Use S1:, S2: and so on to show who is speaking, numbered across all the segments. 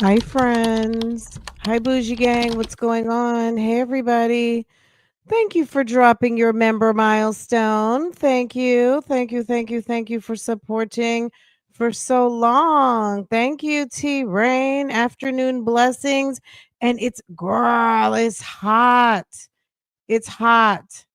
S1: Hi, friends. Hi, Bougie Gang. What's going on? Hey, everybody. Thank you for dropping your member milestone. Thank you. Thank you. Thank you. Thank you for supporting for so long. Thank you, T Rain. Afternoon blessings. And it's hot. It's hot.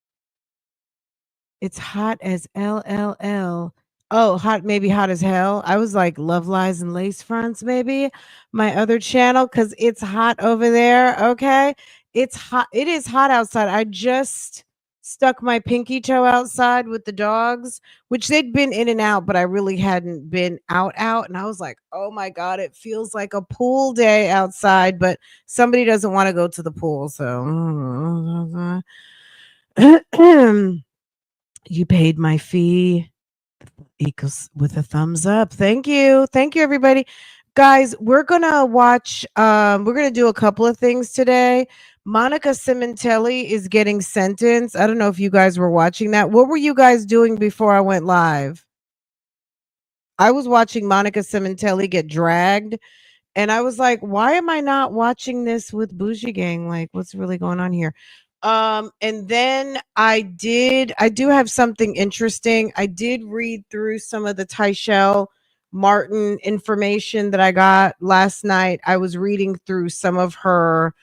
S1: It's hot as LLL. Oh, hot, maybe hot as hell. I was like Love Lies and Lace Fronts, maybe my other channel, because it's hot over there. Okay. It's hot. It is hot outside. I just stuck my pinky toe outside with the dogs, which they'd been in and out, but I really hadn't been out. And I was like, oh my God, it feels like a pool day outside, but somebody doesn't want to go to the pool. So you paid my fee equals with a thumbs up. Thank you. Thank you, everybody. Guys, we're gonna do a couple of things today. Monica Sementilli is getting sentenced. I don't know if you guys were watching that. What were you guys doing before I went live? I was watching Monica Sementilli get dragged, and I was like, why am I not watching this with Bougie Gang? Like, what's really going on here? And then I do have something interesting. I did read through some of the Tyshell Martin information that I got last night. I was reading through some of her,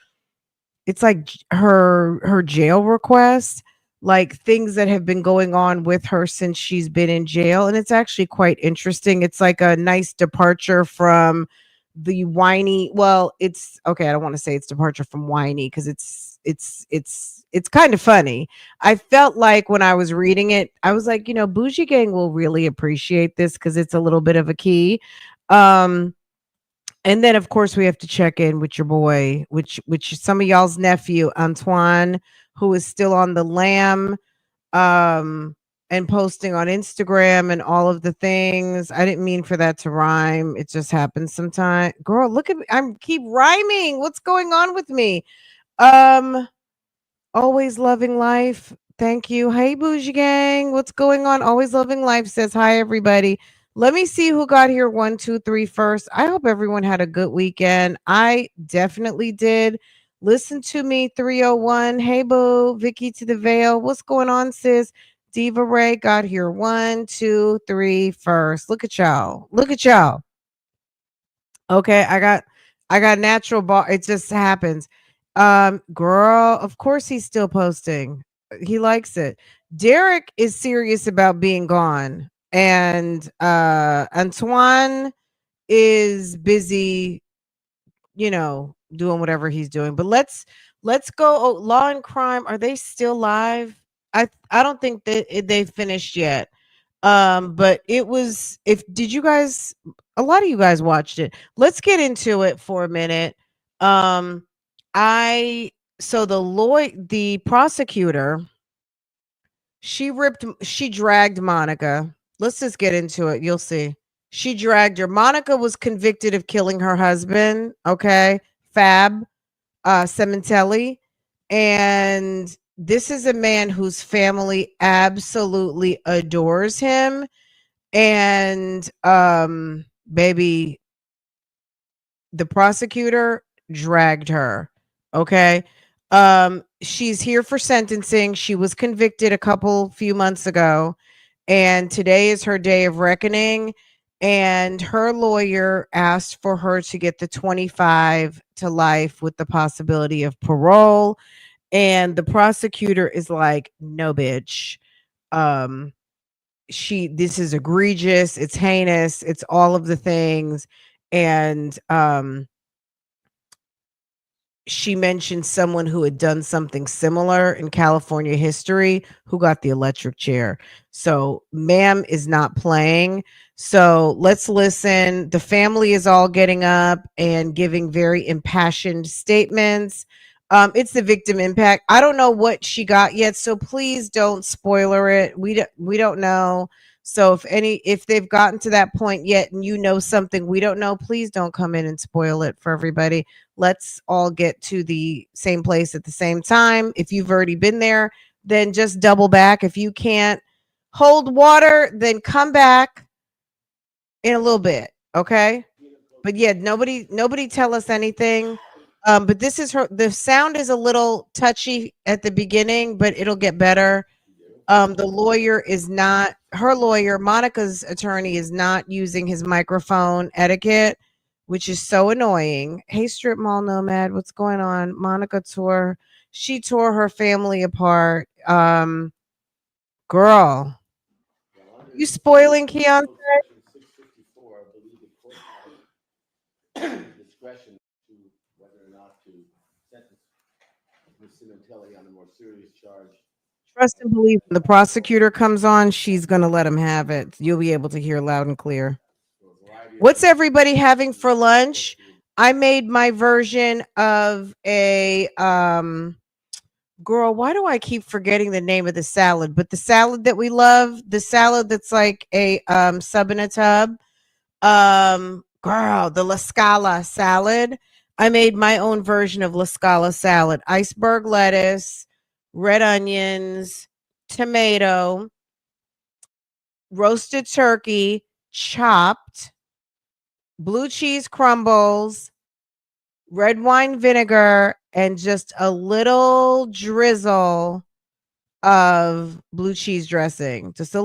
S1: it's like her jail requests, like things that have been going on with her since she's been in jail, and it's actually quite interesting. It's like a nice departure from the whiny, well, it's okay, I don't want to say it's departure from whiny because it's kind of funny. I felt like when I was reading it, I was like, Bougie Gang will really appreciate this because it's a little bit of a key. um and then of course we have to check in with your boy, which some of y'all's nephew Antoine, who is still on the lam, um and posting on Instagram and all of the things. I didn't mean for that to rhyme. It just happens sometime. Girl, look at me. I'm keep rhyming. What's going on with me? Um Always loving life. Thank you. Hey, Bougie Gang. What's going on? Always loving life says hi, everybody. Let me see who got here one, two, three first. I hope everyone had a good weekend. I definitely did. Listen to me, 301. Hey, Boo. Vicky to the Veil. What's going on, sis? Diva Ray got here one, two, three first. Look at y'all. Look at y'all. Okay, I got natural bar. It just happens. Girl, of course he's still posting. He likes it. Derek is serious about being gone. And Antoine is busy, doing whatever he's doing. But let's go. Oh, Law and Crime, are they still live? I don't think that they finished yet. But it was, if did you guys, a lot of you guys watched it. Let's get into it for a minute. Um I so the prosecutor, she dragged Monica. Let's just get into it. You'll see. She dragged her. Monica was convicted of killing her husband, okay? Fab Sementelli. And this is a man whose family absolutely adores him. And baby, the prosecutor dragged her. Okay. She's here for sentencing. She was convicted a few months ago, and today is her day of reckoning. And her lawyer asked for her to get the 25 to life with the possibility of parole. And the prosecutor is like, no, bitch. Um, this is egregious, it's heinous, it's all of the things. And she mentioned someone who had done something similar in California history who got the electric chair. So ma'am is not playing. So let's listen. The family is all getting up and giving very impassioned statements. It's the victim impact. I don't know what she got yet, so please don't spoiler it. We don't know. So if they've gotten to that point yet and you know something we don't know, please don't come in and spoil it for everybody. Let's all get to the same place at the same time. If you've already been there, then just double back. If you can't hold water, then come back in a little bit. Okay. But yeah, nobody tell us anything. But this is her. The sound is a little touchy at the beginning, but it'll get better. The lawyer is not her lawyer. Monica's attorney is not using his microphone etiquette, which is so annoying. Hey, strip mall nomad, what's going on? Monica tore. She tore her family apart. Girl, you spoiling Keon?
S2: Discretion to whether or not to sentence Ms. Sementilli on a more serious charge.
S1: Trust and believe when the prosecutor comes on, she's going to let him have it. You'll be able to hear loud and clear. What's everybody having for lunch? I made my version of a girl, why do I keep forgetting the name of the salad? But the salad that we love, the salad that's like a sub in a tub. Girl, the La Scala salad. I made my own version of La Scala salad. Iceberg lettuce, red onions, tomato, roasted turkey, chopped, blue cheese crumbles, red wine vinegar, and just a little drizzle of blue cheese dressing. Just to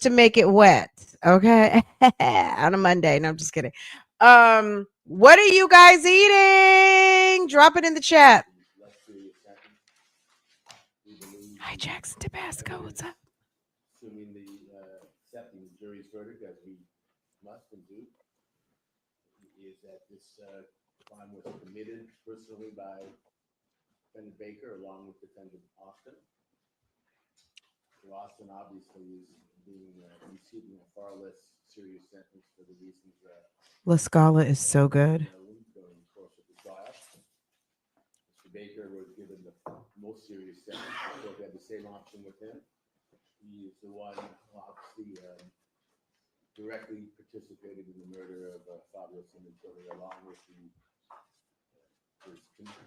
S1: make it wet. Okay. On a Monday. No, I'm just kidding. What are you guys eating? Drop it in the chat. Hi, Jackson Tabasco. What's up?
S2: Assuming the accepting the jury's verdict, as we must and do, is that this crime was committed personally by defendant Baker along with defendant Austin. So Austin obviously is receiving a far less serious sentence for the reasons
S1: La Scala is so good.
S2: during the course of the trial. Mr. Baker was given the most serious sentence. So we had the same option with him. He is the one who obviously directly participated in the murder of Fabio Sementilli, along with his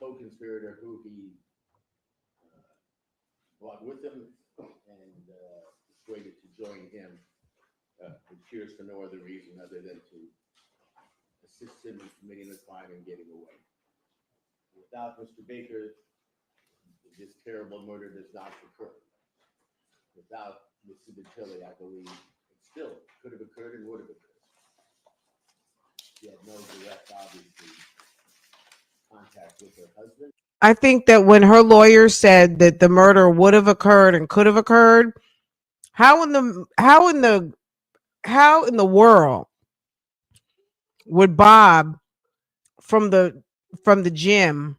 S2: co-conspirator, who he brought with him and persuaded to join him. It appears for no other reason other than to assist him in committing the crime and getting away. Without Mr. Baker, this terrible murder does not occur. Without Ms. Sementilli, I believe it still could have occurred and would have occurred. She had no direct, obviously, contact with her husband.
S1: I think that when her lawyer said that the murder would have occurred and could have occurred, how in the world would Bob from the gym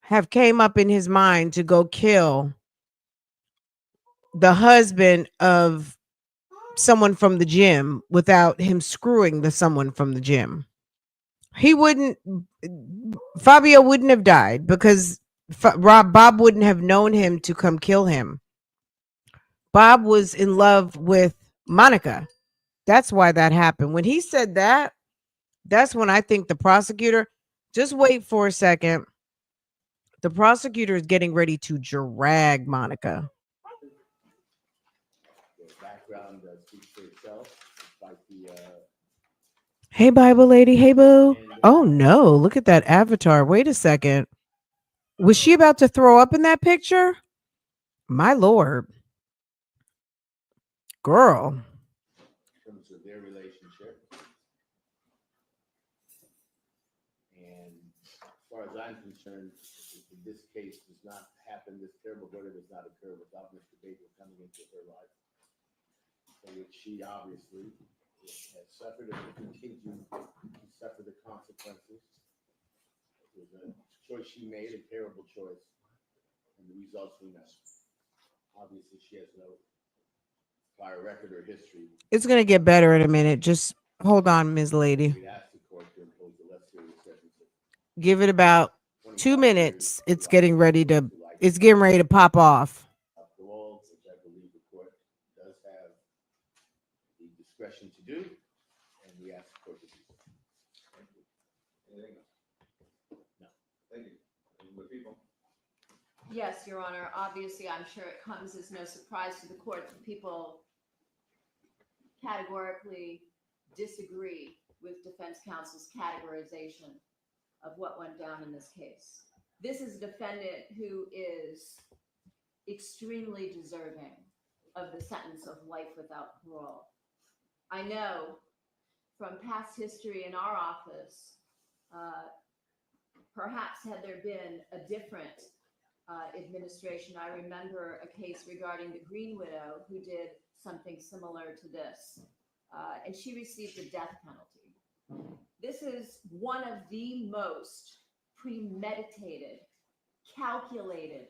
S1: have came up in his mind to go kill the husband of someone from the gym without him screwing the someone from the gym? He wouldn't. Fabio wouldn't have died because Bob wouldn't have known him to come kill him. Bob was in love with Monica. That's why that happened. When he said that, that's when I think the prosecutor, just wait for a second. The prosecutor is getting ready to drag Monica.
S2: The background speaks for itself, despite the
S1: Hey, Bible lady. Hey, boo. Oh, no. Look at that avatar. Wait a second. Was she about to throw up in that picture? My Lord. Girl.
S2: in terms of their relationship. And as far as I'm concerned, this case does not happen, this terrible murder does not occur without Mr. Baker coming into her life, for which she obviously has suffered and will continue to suffer the consequences. It was a choice she made, a terrible choice, and the results we know. Obviously, she has no prior record or history.
S1: It's going to get better in a minute. Just hold on, Ms. Lady.
S2: We'd ask the court to impose a less serious sentence.
S1: Give it about 2 minutes. It's getting ready to pop off.
S2: Parole, which I believe the court does have the discretion to do, and we ask the court to do so. Thank you. Anything else? No. Thank you. Any more people?
S3: Yes, Your Honor. Obviously, I'm sure it comes as no surprise to the court that people categorically disagree with defense counsel's categorization of what went down in this case. This is a defendant who is extremely deserving of the sentence of life without parole. I know from past history in our office, perhaps had there been a different administration, I remember a case regarding the Green Widow who did something similar to this, and she received a death penalty. This is one of the most premeditated, calculated,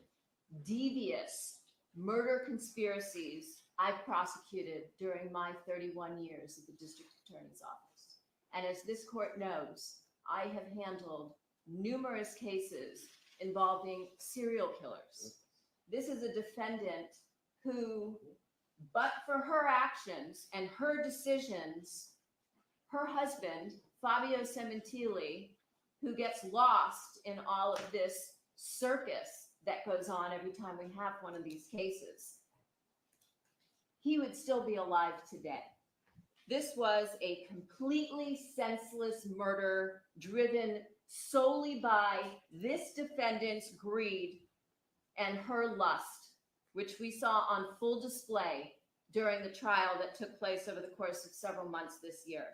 S3: devious murder conspiracies I've prosecuted during my 31 years at the district attorney's office. And as this court knows, I have handled numerous cases involving serial killers. This is a defendant who, but for her actions and her decisions, her husband, Fabio Sementilli, who gets lost in all of this circus that goes on every time we have one of these cases, he would still be alive today. This was a completely senseless murder driven solely by this defendant's greed and her lust, which we saw on full display during the trial that took place over the course of several months this year,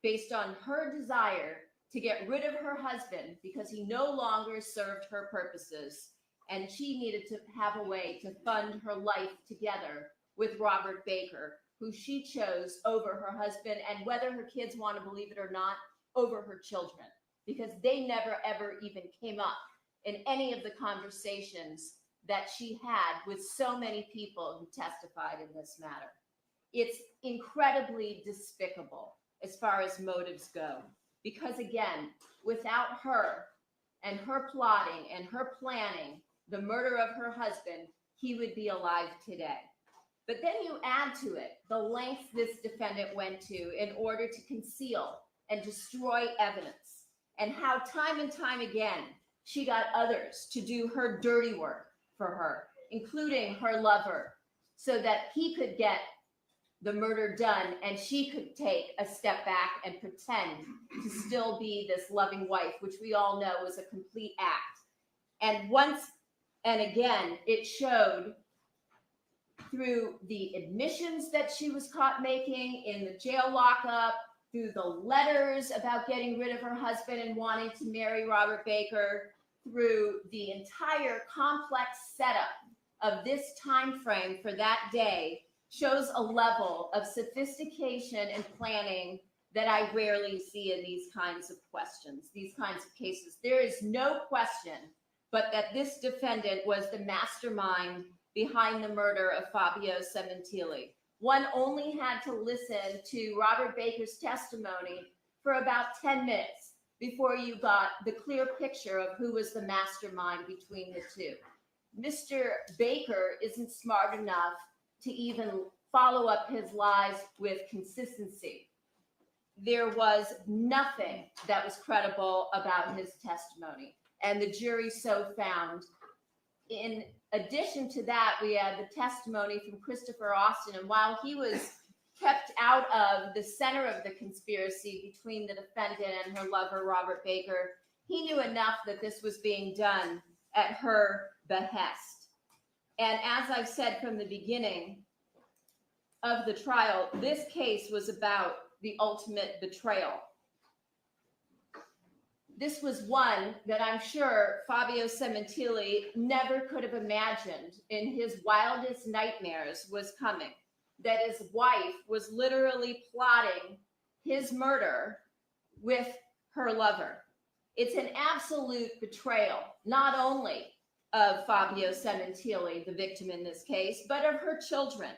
S3: based on her desire to get rid of her husband because he no longer served her purposes, and she needed to have a way to fund her life together with Robert Baker, who she chose over her husband, and whether her kids want to believe it or not, over her children, because they never ever even came up in any of the conversations that she had with so many people who testified in this matter. It's incredibly despicable as far as motives go, because again, without her and her plotting and her planning the murder of her husband, he would be alive today. But then you add to it the lengths this defendant went to in order to conceal and destroy evidence, and how time and time again she got others to do her dirty work for her, including her lover, so that he could get the murder done and she could take a step back and pretend to still be this loving wife, which we all know was a complete act. And once and again, it showed through the admissions that she was caught making in the jail lockup, through the letters about getting rid of her husband and wanting to marry Robert Baker, through the entire complex setup of this time frame for that day, shows a level of sophistication and planning that I rarely see in these kinds of questions, these kinds of cases. There is no question but that this defendant was the mastermind behind the murder of Fabio Sementilli. One only had to listen to Robert Baker's testimony for about 10 minutes before you got the clear picture of who was the mastermind between the two. Mr. Baker isn't smart enough to even follow up his lies with consistency. There was nothing that was credible about his testimony, and the jury so found. In addition to that, we had the testimony from Christopher Austin, and while he was kept out of the center of the conspiracy between the defendant and her lover, Robert Baker, he knew enough that this was being done at her behest. And as I've said from the beginning of the trial, this case was about the ultimate betrayal. This was one that I'm sure Fabio Sementilli never could have imagined in his wildest nightmares was coming, that his wife was literally plotting his murder with her lover. It's an absolute betrayal, not only of Fabio Sementilli, the victim in this case, but of her children,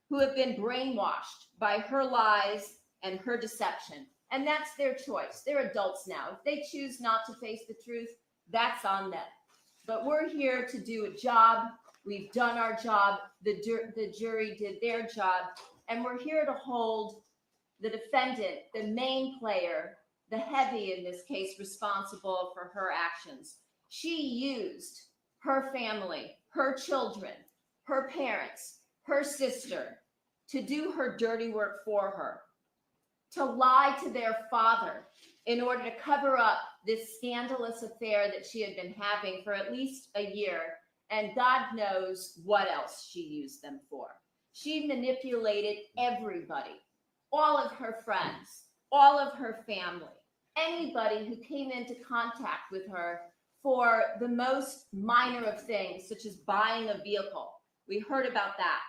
S3: who have been brainwashed by her lies and her deception. And that's their choice. They're adults now. If they choose not to face the truth, that's on them. But we're here to do a job. We've done our job. The jury did their job. And we're here to hold the defendant, the main player, the heavy in this case, responsible for her actions. She used her family, her children, her parents, her sister to do her dirty work for her, to lie to their father in order to cover up this scandalous affair that she had been having for at least a year, and God knows what else she used them for. She manipulated everybody, all of her friends, all of her family, anybody who came into contact with her for the most minor of things, such as buying a vehicle. We heard about that.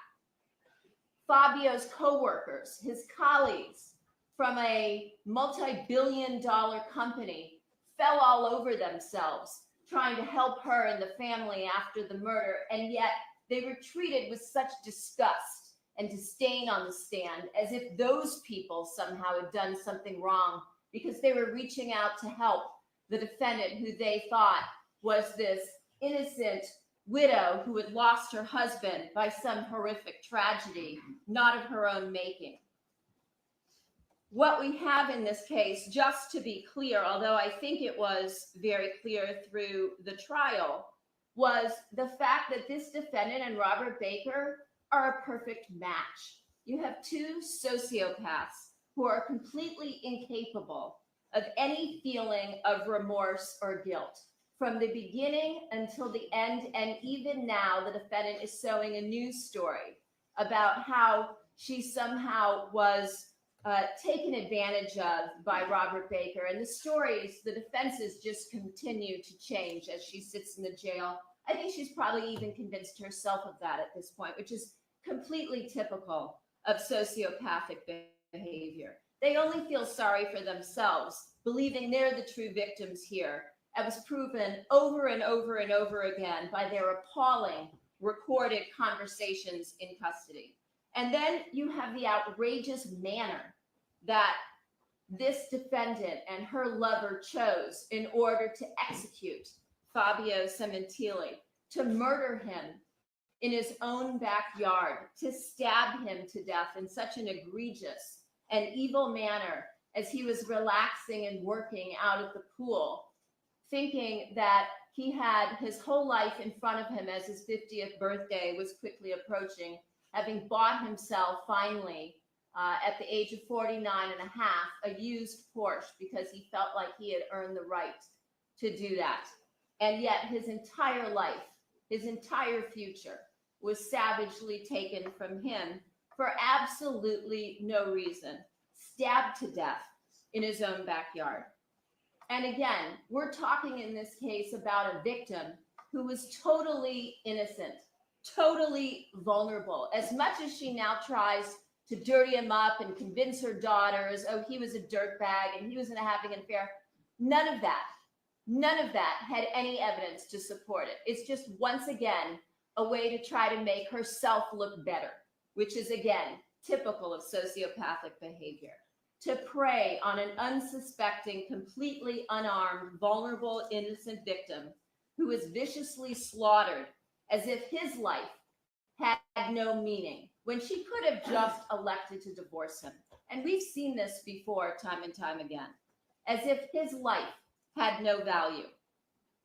S3: Fabio's coworkers, his colleagues from a multi-billion-dollar company fell all over themselves trying to help her and the family after the murder, and yet they were treated with such disgust and disdain on the stand, as if those people somehow had done something wrong because they were reaching out to help the defendant, who they thought was this innocent widow who had lost her husband by some horrific tragedy, not of her own making. What we have in this case, just to be clear, although I think it was very clear through the trial, was the fact that this defendant and Robert Baker are a perfect match. You have two sociopaths who are completely incapable of any feeling of remorse or guilt from the beginning until the end. And even now, the defendant is sowing a news story about how she somehow was taken advantage of by Robert Baker. And the stories, the defenses just continue to change as she sits in the jail. I think she's probably even convinced herself of that at this point, which is completely typical of sociopathic behavior. They only feel sorry for themselves, believing they're the true victims here. It was proven over and over and over again by their appalling recorded conversations in custody. And then you have the outrageous manner that this defendant and her lover chose in order to execute Fabio Sementilli, to murder him in his own backyard, to stab him to death in such an egregious and evil manner as he was relaxing and working out at the pool, thinking that he had his whole life in front of him as his 50th birthday was quickly approaching, having bought himself finally at the age of 49 and a half, a used Porsche, because he felt like he had earned the right to do that. And yet his entire life, his entire future was savagely taken from him for absolutely no reason, stabbed to death in his own backyard. And again, we're talking in this case about a victim who was totally innocent, totally vulnerable. As much as she now tries to dirty him up and convince her daughters, oh, he was a dirtbag and he was having an affair, none of that had any evidence to support it. It's just, once again, a way to try to make herself look better, which is, again, typical of sociopathic behavior. To prey on an unsuspecting, completely unarmed, vulnerable, innocent victim who is viciously slaughtered as if his life had no meaning, when she could have just elected to divorce him. And we've seen this before, time and time again, as if his life had no value.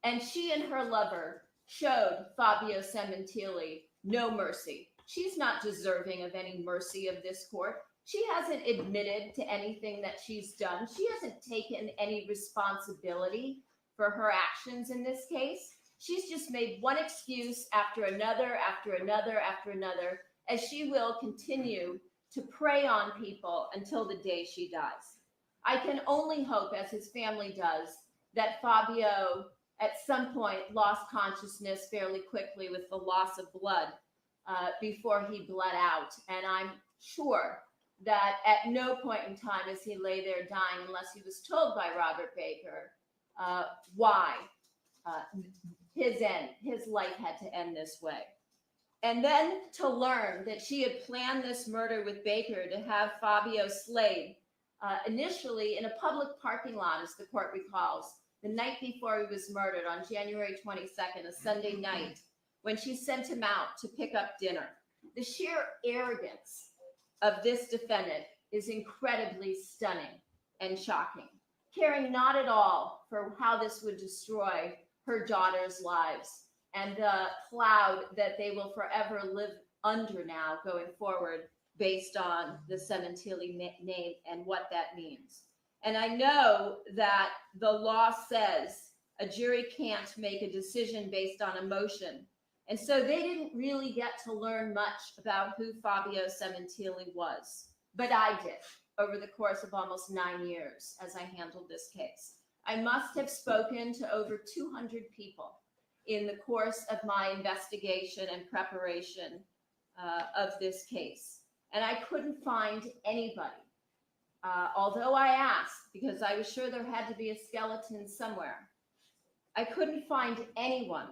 S3: And she and her lover showed Fabio Sementilli no mercy. She's not deserving of any mercy of this court. She hasn't admitted to anything that she's done. She hasn't taken any responsibility for her actions in this case. She's just made one excuse after another, after another, after another, as she will continue to prey on people until the day she dies. I can only hope, as his family does, that Fabio at some point lost consciousness fairly quickly with the loss of blood before he bled out. And I'm sure that at no point in time as he lay there dying, unless he was told by Robert Baker why his life had to end this way. And then to learn that she had planned this murder with Baker to have Fabio slayed initially in a public parking lot, as the court recalls, the night before he was murdered on January 22nd, a Sunday night, when she sent him out to pick up dinner. The sheer arrogance of this defendant is incredibly stunning and shocking, caring not at all for how this would destroy her daughters' lives and the cloud that they will forever live under now going forward based on the Sementilli name and what that means. And I know that the law says a jury can't make a decision based on emotion. And so they didn't really get to learn much about who Fabio Sementilli was. But I did over the course of almost 9 years as I handled this case. I must have spoken to over 200 people in the course of my investigation and preparation of this case. And I couldn't find anybody. Although I asked, because I was sure there had to be a skeleton somewhere, I couldn't find anyone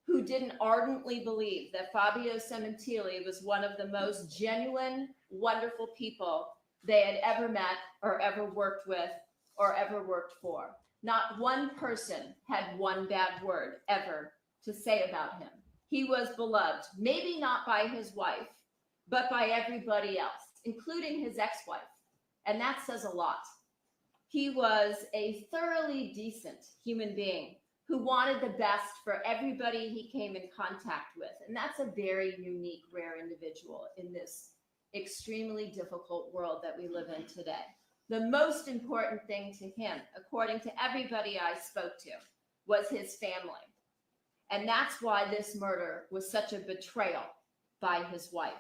S3: who didn't ardently believe that Fabio Sementilli was one of the most genuine, wonderful people they had ever met or ever worked with or ever worked for. Not one person had one bad word ever to say about him. He was beloved, maybe not by his wife, but by everybody else, including his ex-wife. And that says a lot. He was a thoroughly decent human being who wanted the best for everybody he came in contact with. And that's a very unique, rare individual in this extremely difficult world that we live in today. The most important thing to him, according to everybody I spoke to, was his family. And that's why this murder was such a betrayal by his wife.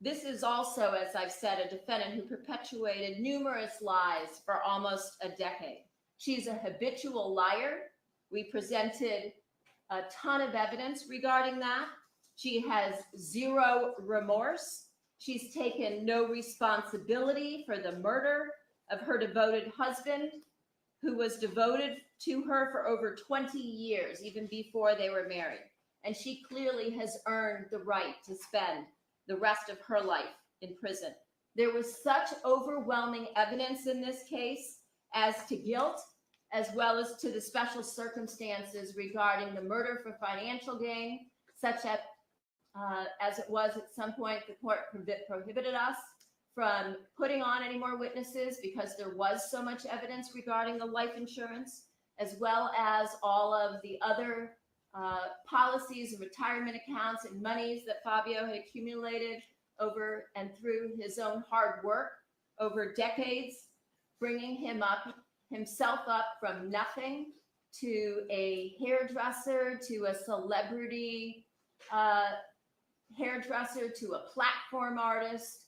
S3: This is also, as I've said, a defendant who perpetuated numerous lies for almost a decade. She's a habitual liar. We presented a ton of evidence regarding that. She has zero remorse. She's taken no responsibility for the murder of her devoted husband, who was devoted to her for over 20 years, even before they were married. And she clearly has earned the right to spend the rest of her life in prison. There was such overwhelming evidence in this case as to guilt, as well as to the special circumstances regarding the murder for financial gain, such as it was at some point, the court prohibited us from putting on any more witnesses because there was so much evidence regarding the life insurance, as well as all of the other policies and retirement accounts and monies that Fabio had accumulated over and through his own hard work over decades, bringing himself up from nothing to a hairdresser, to a celebrity hairdresser, to a platform artist,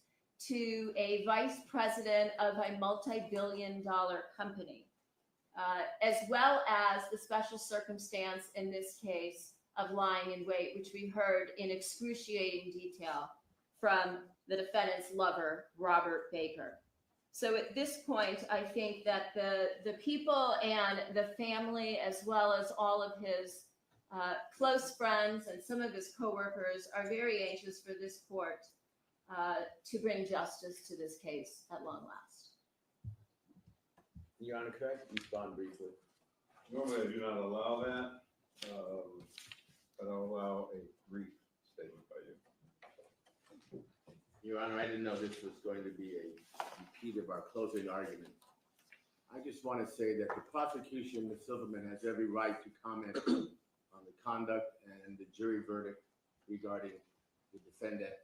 S3: to a vice president of a multi-billion-dollar company, as well as the special circumstance in this case of lying in wait, which we heard in excruciating detail from the defendant's lover, Robert Baker. So at this point, I think that the people and the family, as well as all of his close friends and some of his coworkers, are very anxious for this court to bring justice to this case at long last.
S2: Your Honor, could I respond briefly?
S4: Normally, I do not allow that. I don't allow a brief statement by you.
S2: Your Honor, I didn't know this was going to be a repeat of our closing argument. I just want to say that the prosecution, Ms. Silverman, has every right to comment on the conduct and the jury verdict regarding the defendant.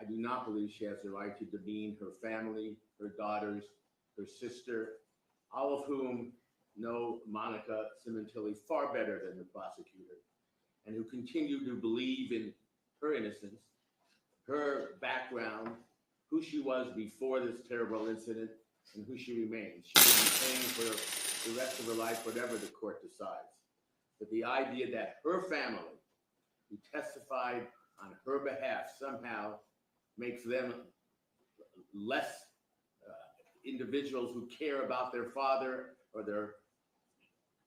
S2: I do not believe she has the right to demean her family, her daughters, her sister, all of whom know Monica Sementilli far better than the prosecutor, and who continue to believe in her innocence, her background, who she was before this terrible incident, and who she remains. She will be paying for the rest of her life, whatever the court decides. But the idea that her family, who testified on her behalf, somehow makes them less individuals who care about their father or their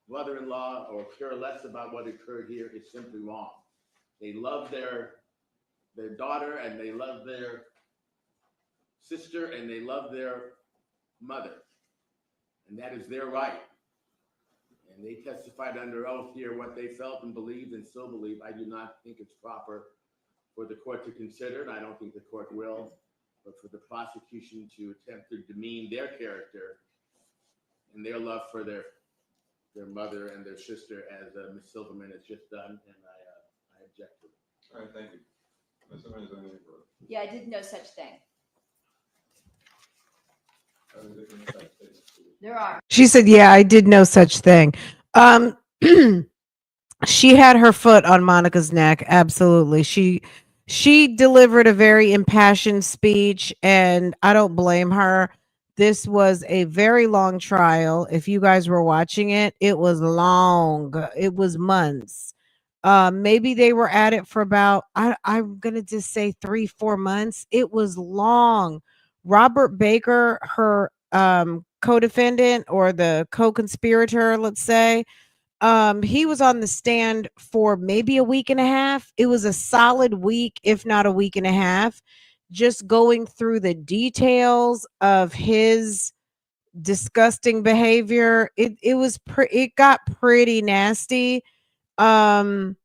S2: mother-in-law or care less about what occurred here is simply wrong. They love their daughter, and they love their sister, and they love their mother. And that is their right. And they testified under oath here what they felt and believed and still believe. I do not think it's proper for the court to consider, and I don't think the court will, but for the prosecution to attempt to demean their character and their love for their mother and their sister, as Ms. Silverman has just done, and I object to it.
S4: All right, thank you. Ms. Sementilli,
S3: Yeah, I did no such thing. There are.
S1: She said, "Yeah, I did no such thing." Um, she had her foot on Monica's neck. Absolutely, she delivered a very impassioned speech, and I don't blame her. This was a very long trial. If you guys were watching it, it was long. It was months. Maybe they were at it for about I'm gonna just say 3-4 months. It was long. Robert Baker, her co-defendant or the co-conspirator, let's say, he was on the stand for maybe a week and a half. It was a solid week, if not a week and a half, just going through the details of his disgusting behavior. It got pretty nasty. Um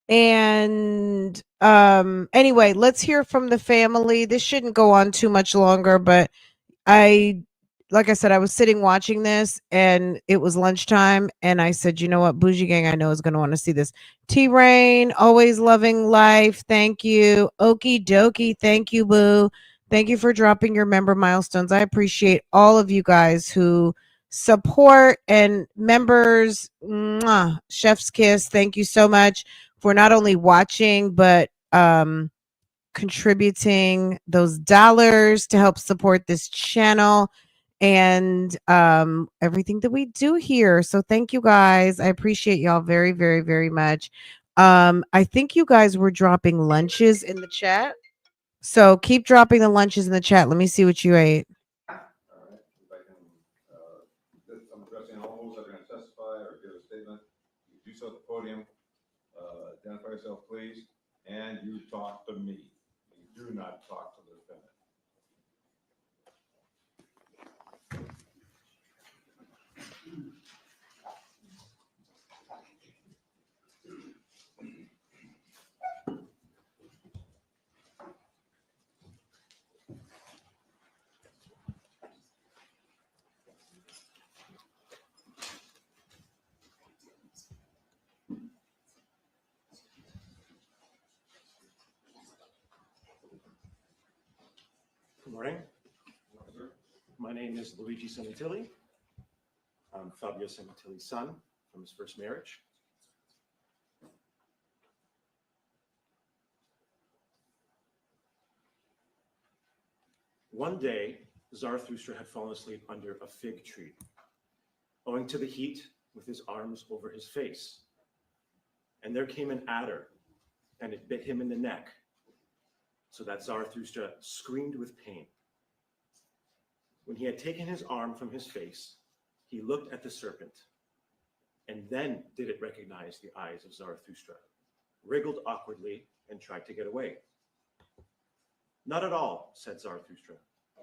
S1: and anyway, let's hear from the family. This shouldn't go on too much longer, but I like I said, I was sitting watching this and it was lunchtime and I said, you know what, Bougie Gang I know is gonna want to see this. T Rain, always loving life. Thank you. Okie dokie. Thank you, Boo. Thank you for dropping your member milestones. I appreciate all of you guys who support and members. Mwah, chef's kiss. Thank you so much for not only watching, but contributing those dollars to help support this channel and everything that we do here. So thank you guys. I appreciate y'all very, very, very much. I think you guys were dropping lunches in the chat. So keep dropping the lunches in the chat. Let me see what you ate.
S4: all right, if I can, I'm addressing all those that are going to testify or give a statement. You do so at the podium. Identify yourself, please, and you talk to me. You do not talk to the defendant.
S5: Good morning. My name is Luigi Sementilli. I'm Fabio Sementilli's son from his first marriage. One day, Zarathustra had fallen asleep under a fig tree, owing to the heat with his arms over his face. And there came an adder, and it bit him in the neck, so that Zarathustra screamed with pain. When he had taken his arm from his face, he looked at the serpent, and then did it recognize the eyes of Zarathustra, wriggled awkwardly, and tried to get away. Not at all, said Zarathustra,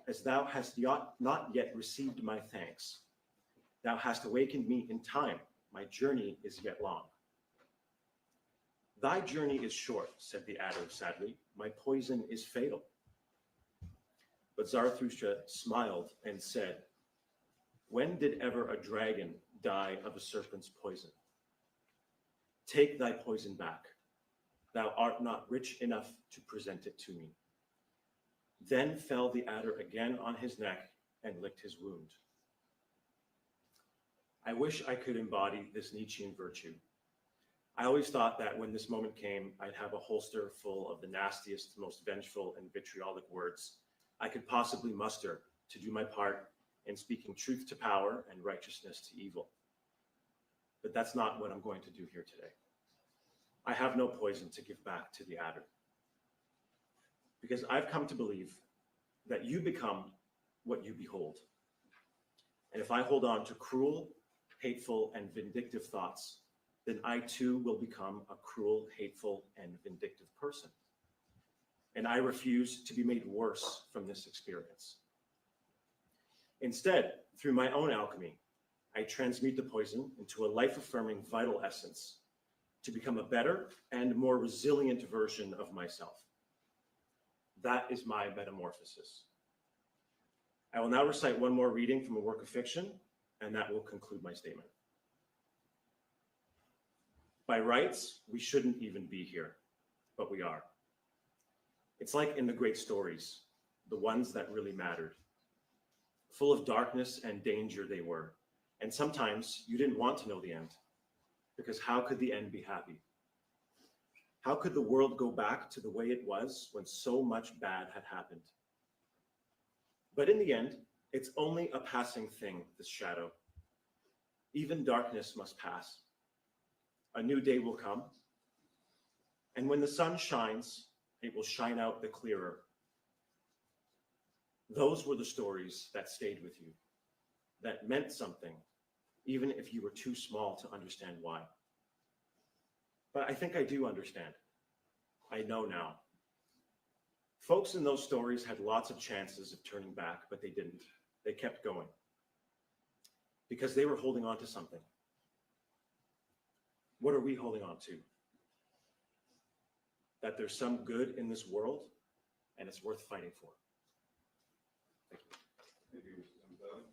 S5: as thou hast not yet received my thanks. Thou hast awakened me in time. My journey is yet long. Thy journey is short, said the adder sadly. My poison is fatal. But Zarathustra smiled and said, when did ever a dragon die of a serpent's poison? Take thy poison back. Thou art not rich enough to present it to me. Then fell the adder again on his neck and licked his wound. I wish I could embody this Nietzschean virtue. I always thought that when this moment came, I'd have a holster full of the nastiest, most vengeful and vitriolic words I could possibly muster to do my part in speaking truth to power and righteousness to evil. But that's not what I'm going to do here today. I have no poison to give back to the adder. Because I've come to believe that you become what you behold. And if I hold on to cruel, hateful, and vindictive thoughts, then I too will become a cruel, hateful, and vindictive person. And I refuse to be made worse from this experience. Instead, through my own alchemy, I transmute the poison into a life-affirming vital essence to become a better and more resilient version of myself. That is my metamorphosis. I will now recite one more reading from a work of fiction, and that will conclude my statement. By rights, we shouldn't even be here, but we are. It's like in the great stories, the ones that really mattered. Full of darkness and danger they were. And sometimes you didn't want to know the end, because how could the end be happy? How could the world go back to the way it was when so much bad had happened? But in the end, it's only a passing thing, this shadow. Even darkness must pass. A new day will come. And when the sun shines, it will shine out the clearer. Those were the stories that stayed with you, that meant something, even if you were too small to understand why. But I think I do understand. I know now. Folks in those stories had lots of chances of turning back, but they didn't. They kept going because they were holding on to something. What are we holding on to? That there's some good in this world and it's worth fighting for. Thank you.
S4: Thank you, Mr. Sementilli.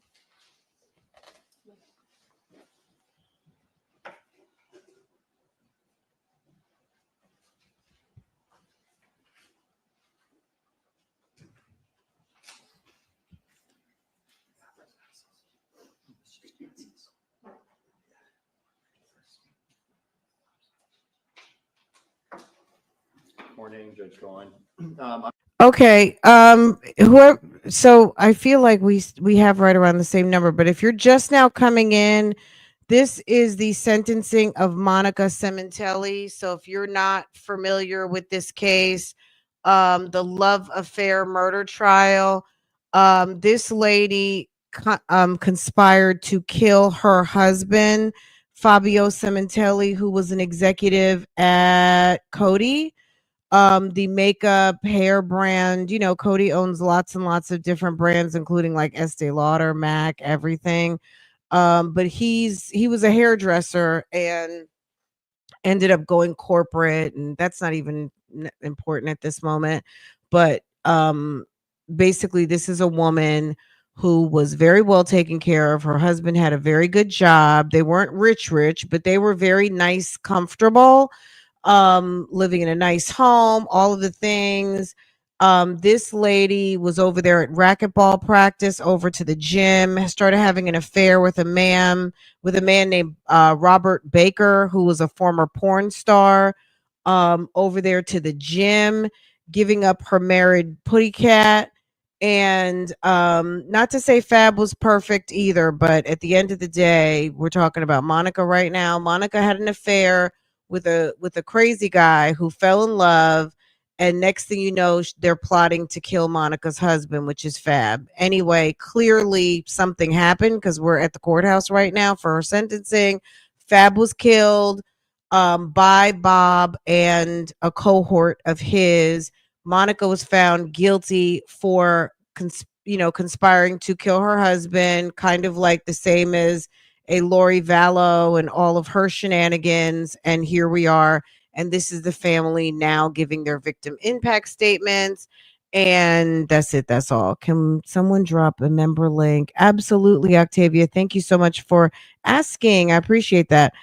S6: Morning, Judge Cohen.
S1: Okay. So I feel like we have right around the same number, but if you're just now coming in, this is the sentencing of Monica Sementilli. So if you're not familiar with this case, the love affair murder trial, this lady conspired to kill her husband, Fabio Sementilli, who was an executive at Coty, the makeup hair brand. You know, Coty owns lots and lots of different brands, including like Estee Lauder, MAC, everything. But he was a hairdresser and ended up going corporate, and that's not even important at this moment. But basically, this is a woman who was very well taken care of. Her husband had a very good job. They weren't rich, but they were very nice, comfortable, living in a nice home, all of the things. This lady was over there at racquetball practice, over to the gym, started having an affair with a man named Robert Baker, who was a former porn star, over there to the gym, giving up her married putty cat. And not to say Fab was perfect either, but at the end of the day, we're talking about Monica right now. Monica had an affair with a crazy guy who fell in love, and next thing you know, they're plotting to kill Monica's husband, which is Fab. Anyway, clearly something happened because we're at the courthouse right now for her sentencing. Fab was killed by Bob and a cohort of his. Monica was found guilty for conspiring to kill her husband, kind of like the same as a Lori Vallow and all of her shenanigans. And here we are. And this is the family now giving their victim impact statements. And that's it. That's all. Can someone drop a member link? Absolutely, Octavia. Thank you so much for asking. I appreciate that.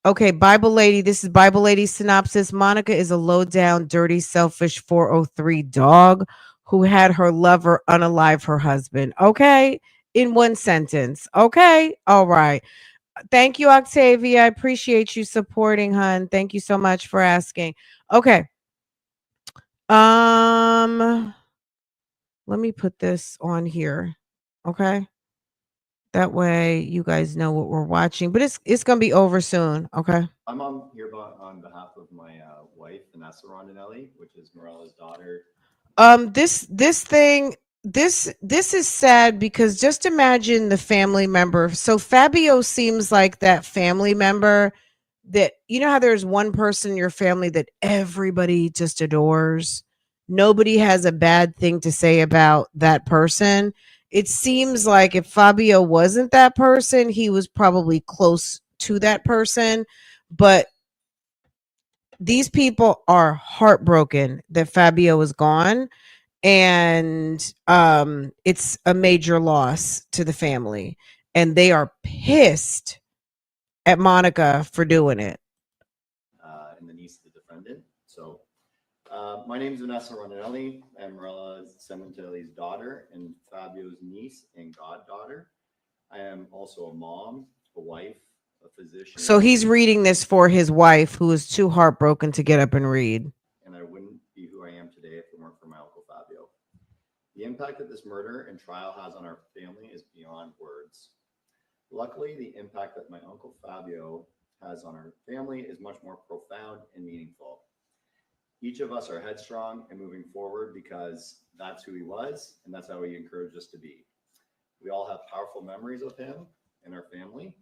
S1: Okay, Bible Lady. This is Bible Lady synopsis. Monica is a low down, dirty, selfish 403 dog who had her lover unalive her husband. Okay, in one sentence. Okay, all right. Thank you, Octavia. I appreciate you supporting, hun. Thank you so much for asking. Okay. Let me put this on here. Okay. That way you guys know what we're watching, but it's gonna be over soon. Okay.
S6: I'm on here on behalf of my wife, Vanessa Rondinelli, which is Morella's daughter.
S1: This is sad because just imagine the family member. So Fabio seems like that family member that, you know how there's one person in your family that everybody just adores. Nobody has a bad thing to say about that person. It seems like if Fabio wasn't that person, he was probably close to that person. But these people are heartbroken that Fabio is gone, and it's a major loss to the family, and they are pissed at Monica for doing it.
S6: And the niece of the defendant. So My name is Vanessa Rondinelli. I'm Marella Sementilli's daughter and Fabio's niece and goddaughter. I am also a mom, a wife, a physician.
S1: So he's reading this for his wife, who is too heartbroken to get up and read.
S6: And I wouldn't be who I am today if it weren't for my Uncle Fabio. The impact that this murder and trial has on our family is beyond words. Luckily, the impact that my Uncle Fabio has on our family is much more profound and meaningful. Each of us are headstrong and moving forward because that's who he was and that's how he encouraged us to be. We all have powerful memories of him and our family,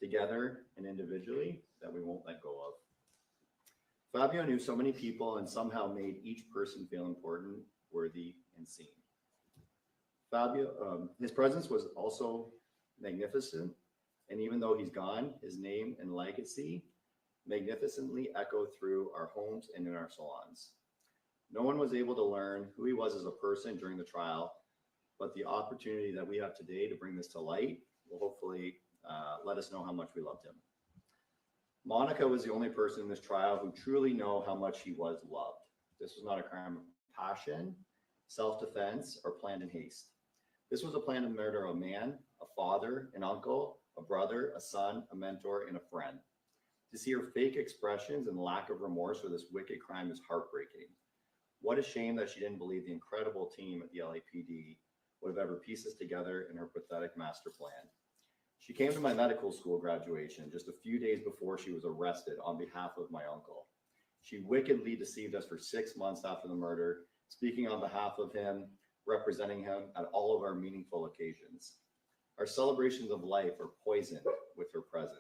S6: together and individually, that we won't let go of. Fabio knew so many people and somehow made each person feel important, worthy, and seen. Fabio, his presence was also magnificent, and even though he's gone, his name and legacy magnificently echo through our homes and in our salons. No one was able to learn who he was as a person during the trial, but the opportunity that we have today to bring this to light will hopefully let us know how much we loved him. Monica was the only person in this trial who truly know how much he was loved. This was not a crime of passion, self-defense, or planned in haste. This was a planned murder of a man, a father, an uncle, a brother, a son, a mentor, and a friend. To see her fake expressions and lack of remorse for this wicked crime is heartbreaking. What a shame that she didn't believe the incredible team at the LAPD would have ever pieced this together in her pathetic master plan. She came to my medical school graduation just a few days before she was arrested on behalf of my uncle. She wickedly deceived us for 6 months after the murder, speaking on behalf of him, representing him at all of our meaningful occasions. Our celebrations of life are poisoned with her presence.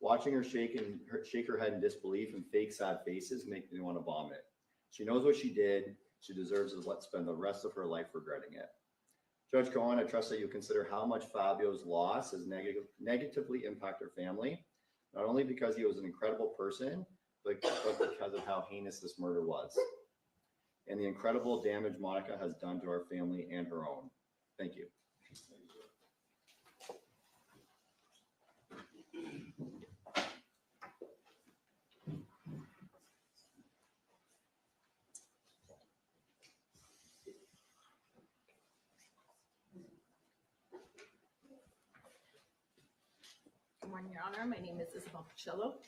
S6: Watching her shake her head in disbelief and fake sad faces make me want to vomit. She knows what she did. She deserves to spend the rest of her life regretting it. Judge Cohen, I trust that you consider how much Fabio's loss has negatively impacted her family, not only because he was an incredible person, but because of how heinous this murder was, and the incredible damage Monica has done to our family and her own. Thank you.
S7: Good morning, Your Honor. My name is Isabel Pacillo.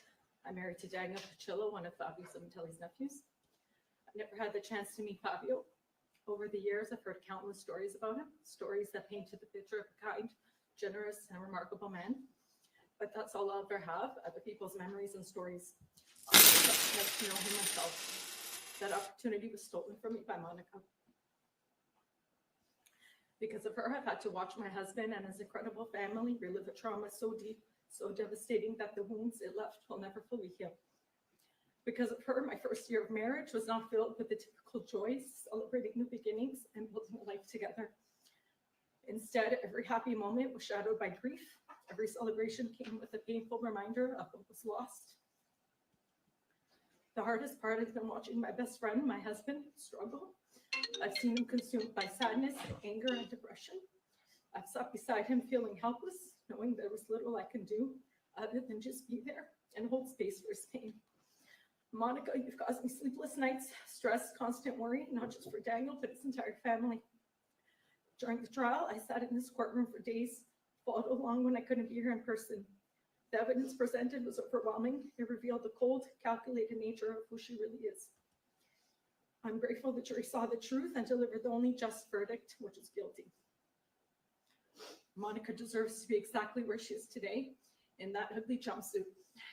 S7: I'm married to Daniel Pacillo, one of Fabio Sementilli's nephews. I've never had the chance to meet Fabio. Over the years, I've heard countless stories about him, stories that painted the picture of a kind, generous, and remarkable man. But that's all I'll ever have, other people's memories and stories. I would like to know him myself. That opportunity was stolen from me by Monica. Because of her, I've had to watch my husband and his incredible family relive a trauma so deep, so devastating that the wounds it left will never fully heal. Because of her, my first year of marriage was not filled with the typical joys, celebrating new beginnings and building a life together. Instead, every happy moment was shadowed by grief. Every celebration came with a painful reminder of what was lost. The hardest part has been watching my best friend, my husband, struggle. I've seen him consumed by sadness, anger, and depression. I've sat beside him feeling helpless, knowing there was little I can do other than just be there and hold space for his pain. Monica, you've caused me sleepless nights, stress, constant worry, not just for Daniel, but his entire family. During the trial, I sat in this courtroom for days, followed along when I couldn't be here in person. The evidence presented was overwhelming. It revealed the cold, calculated nature of who she really is. I'm grateful the jury saw the truth and delivered the only just verdict, which is guilty. Monica deserves to be exactly where she is today, in that ugly jumpsuit.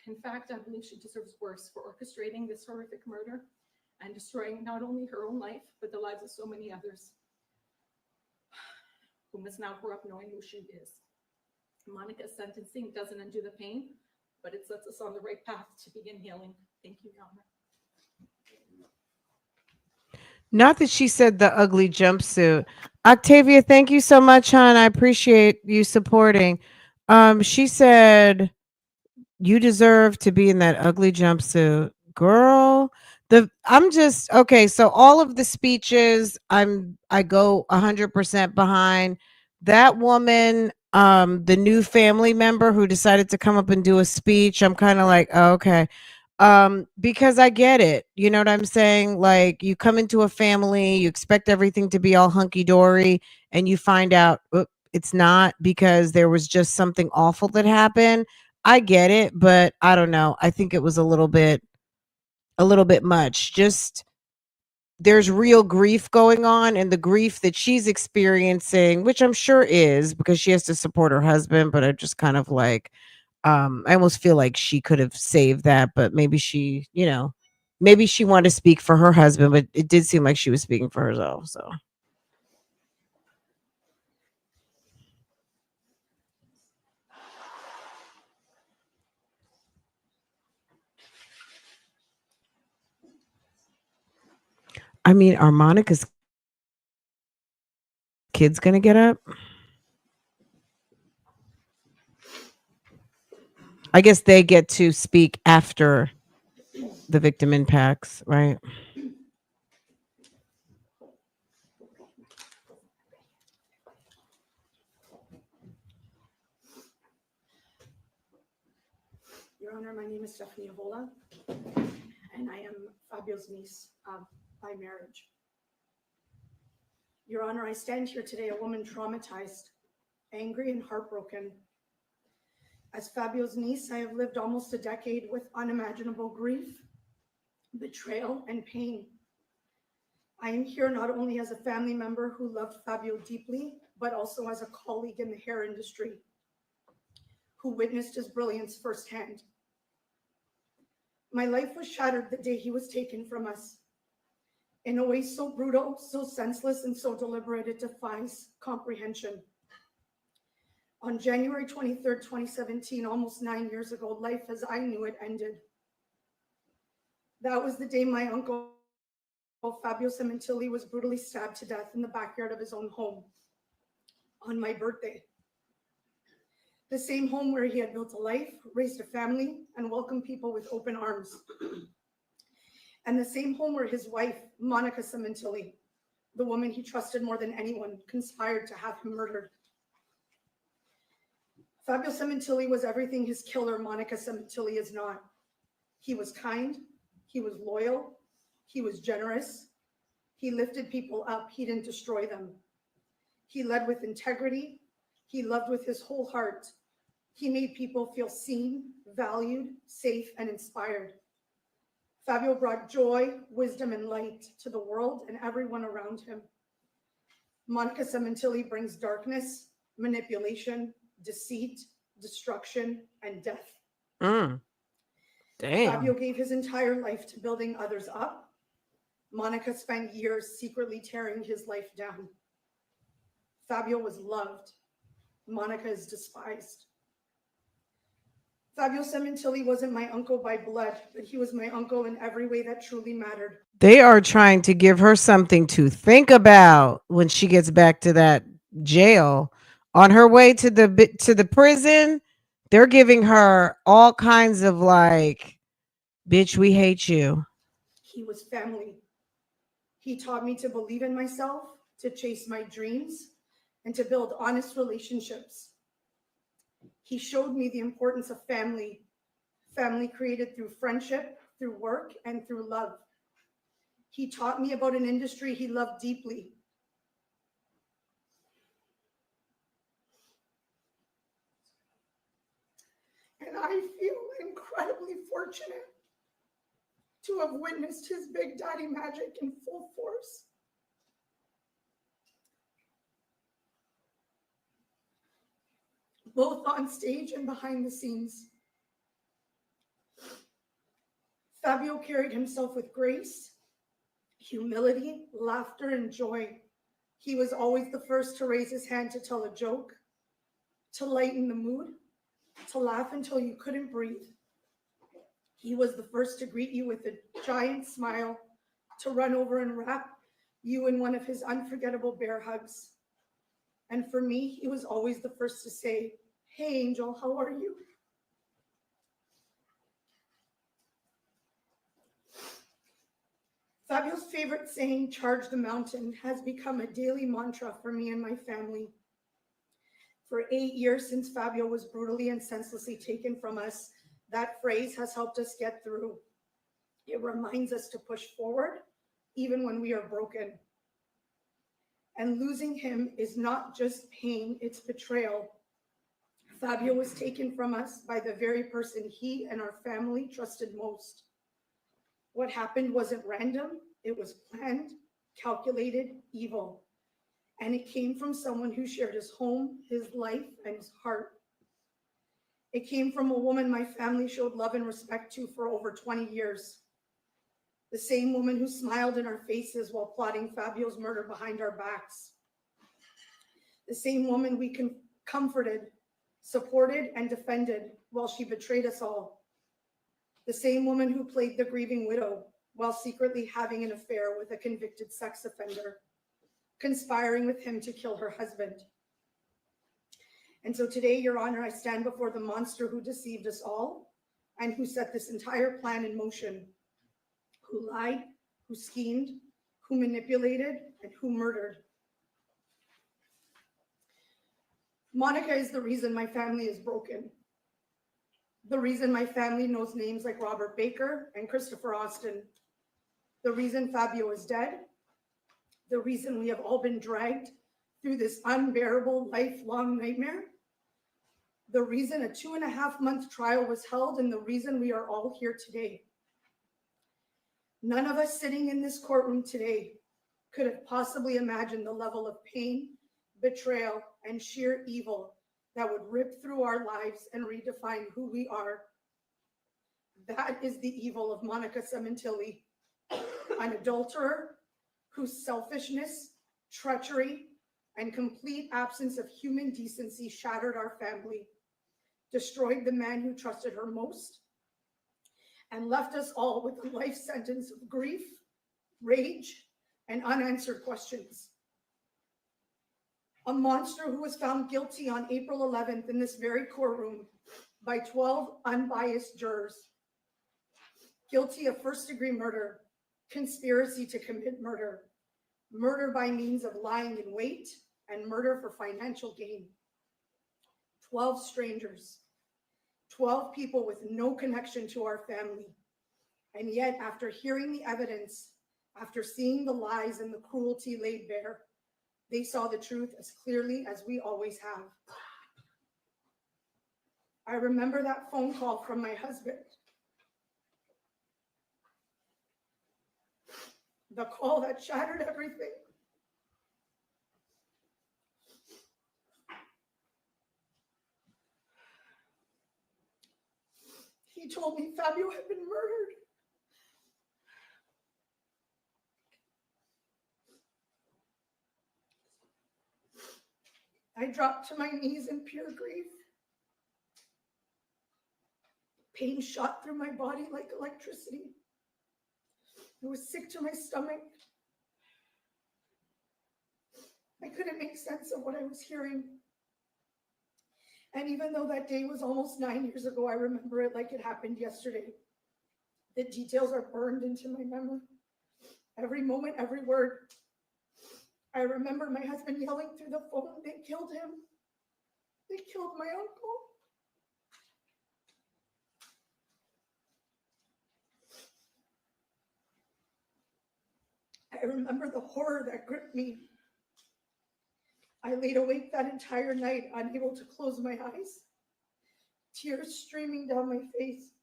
S7: In fact, I believe she deserves worse for orchestrating this horrific murder and destroying not only her own life, but the lives of so many others who must now grow up knowing who she is. Monica's sentencing doesn't undo the pain, but it sets us on the right path to begin healing. Thank you, Your Honor.
S1: Not that she said the ugly jumpsuit. Octavia, thank you so much, hon. I appreciate you supporting. She said you deserve to be in that ugly jumpsuit. Girl, I'm just okay. So all of the speeches I go 100% behind. That woman, the new family member who decided to come up and do a speech. I'm kind of like, oh, okay. Because I get it. You know what I'm saying? Like you come into a family, you expect everything to be all hunky dory, and you find out it's not because there was just something awful that happened. I get it, but I don't know. I think it was a little bit much. Just there's real grief going on, and the grief that she's experiencing, which I'm sure is because she has to support her husband, but I just kind of like I almost feel like she could have saved that, but maybe she, maybe she wanted to speak for her husband, but it did seem like she was speaking for herself. So I mean, are Monica's kids gonna get up? I guess they get to speak after the victim impacts, right?
S8: Your Honor, my name is Stephanie Avola, and I am Fabio's niece by marriage. Your Honor, I stand here today a woman traumatized, angry, and heartbroken. As Fabio's niece, I have lived almost a decade with unimaginable grief, betrayal, and pain. I am here not only as a family member who loved Fabio deeply, but also as a colleague in the hair industry who witnessed his brilliance firsthand. My life was shattered the day he was taken from us. In a way so brutal, so senseless, and so deliberate, it defies comprehension. On January 23rd, 2017, almost 9 years ago, life as I knew it ended. That was the day my uncle, Fabio Sementilli, was brutally stabbed to death in the backyard of his own home on my birthday. The same home where he had built a life, raised a family, and welcomed people with open arms. And the same home where his wife, Monica Sementilli, the woman he trusted more than anyone, conspired to have him murdered. Fabio Sementilli was everything his killer, Monica Sementilli, is not. He was kind, he was loyal, he was generous, he lifted people up, he didn't destroy them. He led with integrity, he loved with his whole heart. He made people feel seen, valued, safe, and inspired. Fabio brought joy, wisdom, and light to the world and everyone around him. Monica Sementilli brings darkness, manipulation, deceit, destruction, and death.
S1: Damn.
S8: Fabio gave his entire life to building others up. Monica spent years secretly tearing his life down. Fabio was loved. Monica is despised. Fabio Sementilli wasn't my uncle by blood, but he was my uncle in every way that truly mattered.
S1: They are trying to give her something to think about when she gets back to that jail. On her way to the prison, they're giving her all kinds of like, bitch, we hate you.
S8: He was family. He taught me to believe in myself, to chase my dreams, and to build honest relationships. He showed me the importance of family, family created through friendship, through work, and through love. He taught me about an industry he loved deeply. And I feel incredibly fortunate to have witnessed his Big Daddy magic in full force. Both on stage and behind the scenes. Fabio carried himself with grace, humility, laughter, and joy. He was always the first to raise his hand to tell a joke, to lighten the mood, to laugh until you couldn't breathe. He was the first to greet you with a giant smile, to run over and wrap you in one of his unforgettable bear hugs. And for me, he was always the first to say, "Hey, Angel, how are you?" Fabio's favorite saying, "Charge the mountain," has become a daily mantra for me and my family. For 8 years since Fabio was brutally and senselessly taken from us, that phrase has helped us get through. It reminds us to push forward even when we are broken. And losing him is not just pain, it's betrayal. Fabio was taken from us by the very person he and our family trusted most. What happened wasn't random, it was planned, calculated, evil. And it came from someone who shared his home, his life, and his heart. It came from a woman my family showed love and respect to for over 20 years. The same woman who smiled in our faces while plotting Fabio's murder behind our backs. The same woman we comforted, supported, and defended while she betrayed us all. The same woman who played the grieving widow while secretly having an affair with a convicted sex offender, conspiring with him to kill her husband. And so today, Your Honor, I stand before the monster who deceived us all and who set this entire plan in motion, who lied, who schemed, who manipulated, and who murdered. Monica is the reason my family is broken. The reason my family knows names like Robert Baker and Christopher Austin. The reason Fabio is dead. The reason we have all been dragged through this unbearable lifelong nightmare. The reason a 2.5-month trial was held, and the reason we are all here today. None of us sitting in this courtroom today could have possibly imagined the level of pain, betrayal, and sheer evil that would rip through our lives and redefine who we are. That is the evil of Monica Sementilli, an adulterer whose selfishness, treachery, and complete absence of human decency shattered our family, destroyed the man who trusted her most, and left us all with a life sentence of grief, rage, and unanswered questions. A monster who was found guilty on April 11th in this very courtroom by 12 unbiased jurors. Guilty of first-degree murder, conspiracy to commit murder, murder by means of lying in wait, and murder for financial gain. 12 strangers, 12 people with no connection to our family. And yet, after hearing the evidence, after seeing the lies and the cruelty laid bare, they saw the truth as clearly as we always have. I remember that phone call from my husband. The call that shattered everything. He told me Fabio had been murdered. I dropped to my knees in pure grief. Pain shot through my body like electricity. I was sick to my stomach. I couldn't make sense of what I was hearing. And even though that day was almost 9 years ago, I remember it like it happened yesterday. The details are burned into my memory. Every moment, every word. I remember my husband yelling through the phone, "They killed him. They killed my uncle." I remember the horror that gripped me. I laid awake that entire night, unable to close my eyes, tears streaming down my face,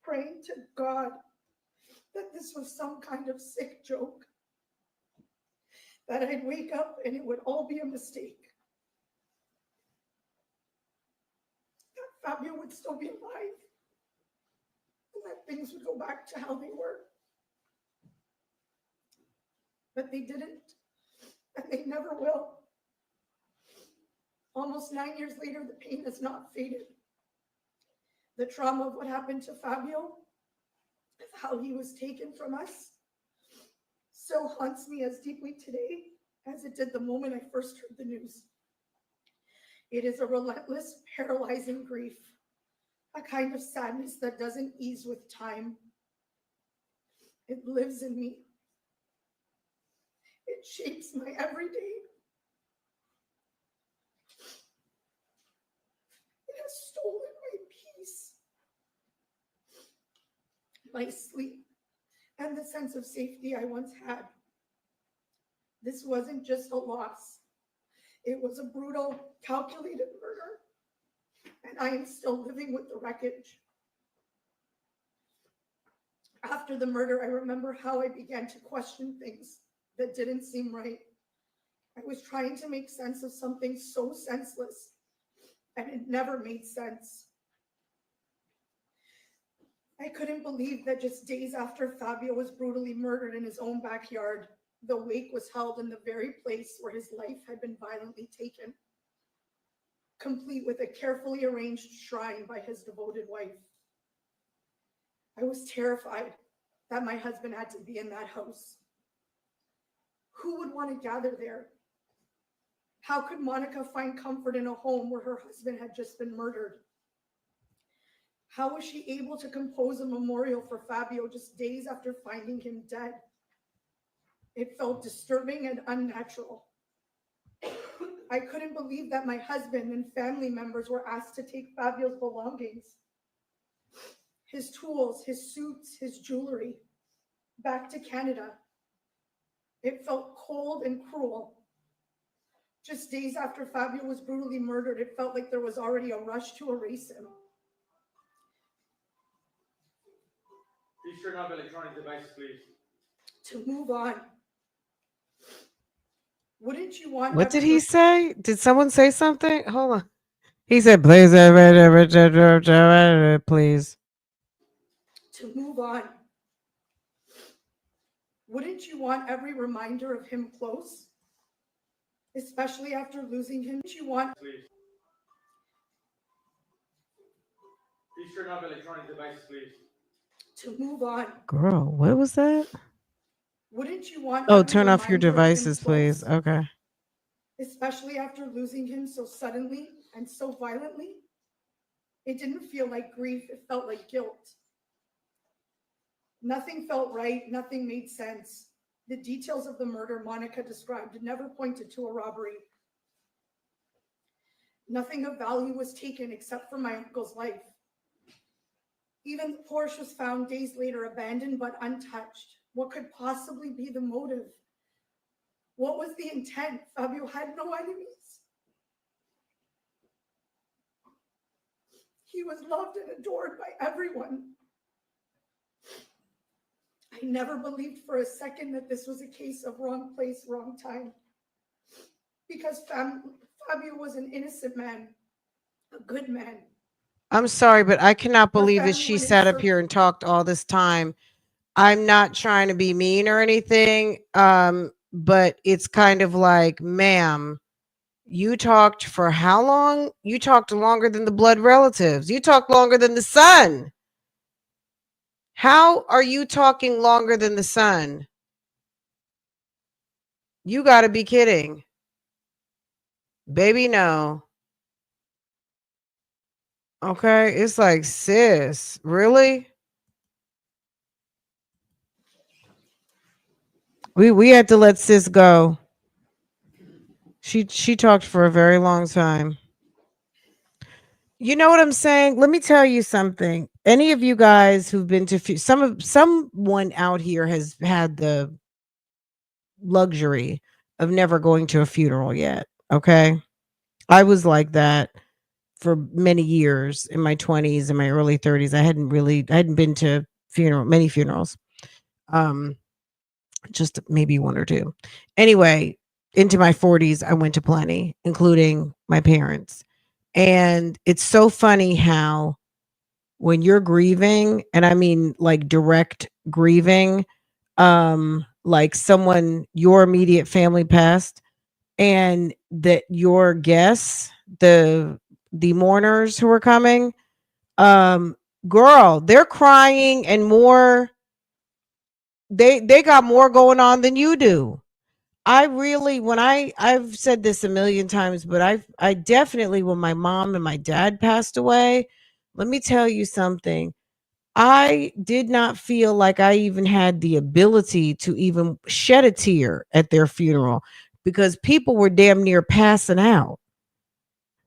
S8: praying to God that this was some kind of sick joke, that I'd wake up and it would all be a mistake, that Fabio would still be alive, and that things would go back to how they were. But they didn't, and they never will. Almost 9 years later, the pain has not faded. The trauma of what happened to Fabio, of how he was taken from us, still haunts me as deeply today as it did the moment I first heard the news. It is a relentless, paralyzing grief, a kind of sadness that doesn't ease with time. It lives in me. It shapes my everyday. It has stolen my peace, my sleep, and the sense of safety I once had. This wasn't just a loss. It was a brutal, calculated murder, and I am still living with the wreckage. After the murder, I remember how I began to question things that didn't seem right. I was trying to make sense of something so senseless, and it never made sense. I couldn't believe that just days after Fabio was brutally murdered in his own backyard, the wake was held in the very place where his life had been violently taken, complete with a carefully arranged shrine by his devoted wife. I was terrified that my husband had to be in that house. Who would want to gather there? How could Monica find comfort in a home where her husband had just been murdered? How was she able to compose a memorial for Fabio just days after finding him dead? It felt disturbing and unnatural. I couldn't believe that my husband and family members were asked to take Fabio's belongings, his tools, his suits, his jewelry, back to Canada. It felt cold and cruel. Just days after Fabio was brutally murdered, it felt like there was already a rush to erase him.
S9: Please turn off electronic devices, please.
S8: To move on. Wouldn't you want?
S1: What did he say? Did someone say something? Hold on. He said, please, please.
S8: To move on. Wouldn't you want every reminder of him close? Especially after losing him. Wouldn't you want?
S9: Please. Please turn off electronic devices, please.
S8: To move on.
S1: Girl, what was that?
S8: Wouldn't you want?
S1: Oh,
S8: every
S1: turn off your
S8: reminder of him
S1: devices,
S8: close?
S1: please. Okay.
S8: Especially after losing him so suddenly and so violently? It didn't feel like grief, it felt like guilt. Nothing felt right, nothing made sense. The details of the murder Monica described never pointed to a robbery. Nothing of value was taken except for my uncle's life. Even the Porsche was found days later abandoned but untouched. What could possibly be the motive? What was the intent? Fabio had no enemies. He was loved and adored by everyone. I never believed for a second that this was a case of wrong place, wrong time. Because Fabio was an innocent man, a good man.
S1: I'm sorry, but I cannot
S8: Our
S1: believe that
S8: family
S1: she
S8: went in
S1: sat up
S8: circles.
S1: here and talked all this time. I'm not trying to be mean or anything, but it's kind of like, ma'am, you talked for how long? You talked longer than the blood relatives. You talked longer than the son. How are you talking longer than the son? You got to be kidding. Baby, no. Okay, it's like, sis, really? We had to let sis go. She talked for a very long time. You know what I'm saying? Let me tell you something. Any of you guys who've been to someone out here has had the luxury of never going to a funeral yet. Okay. I was like that for many years in my 20s and my early 30s. I hadn't been to many funerals. Just maybe one or two. Anyway, into my 40s, I went to plenty, including my parents. And it's so funny how when you're grieving, and I mean like direct grieving, like someone, your immediate family passed, and that your guests, the mourners who are coming, girl, they're crying and more, they got more going on than you do. I really, when I've said this a million times, but I definitely, when my mom and my dad passed away, let me tell you something. I did not feel like I even had the ability to even shed a tear at their funeral because people were damn near passing out.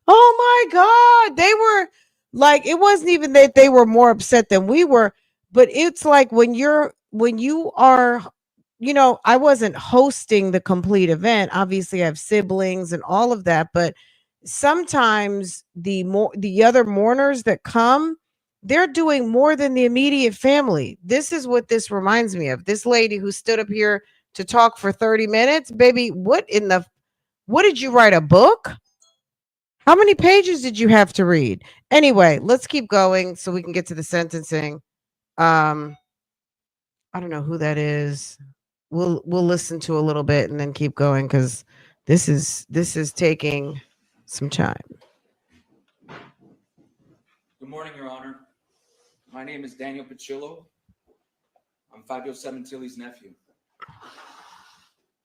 S1: Oh my God. They were like, it wasn't even that they were more upset than we were, but it's like when you're when you are, I wasn't hosting the complete event. Obviously, I have siblings and all of that, but sometimes the other mourners that come, they're doing more than the immediate family. This is what this reminds me of. This lady who stood up here to talk for 30 minutes, baby, what did you write, a book? How many pages did you have to read? Anyway, let's keep going so we can get to the sentencing. I don't know who that is. We'll listen to a little bit and then keep going because this is taking some time.
S10: Good morning, Your Honor. My name is Daniel Pacillo. I'm Fabio Sementilli's nephew.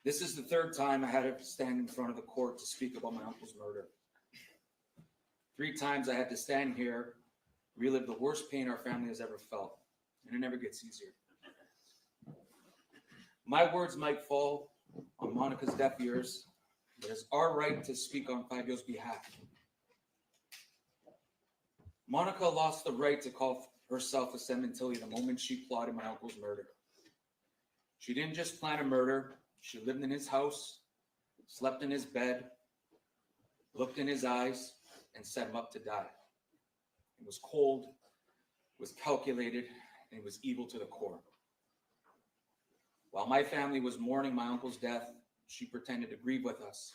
S10: This is the third time I had to stand in front of the court to speak about my uncle's murder. 3 times I had to stand here, relive the worst pain our family has ever felt, and it never gets easier. My words might fall on Monica's deaf ears, but it's our right to speak on Fabio's behalf. Monica lost the right to call herself a Sementilli the moment she plotted my uncle's murder. She didn't just plan a murder. She lived in his house, slept in his bed, looked in his eyes, and set him up to die. It was cold, it was calculated, and it was evil to the core. While my family was mourning my uncle's death, she pretended to grieve with us,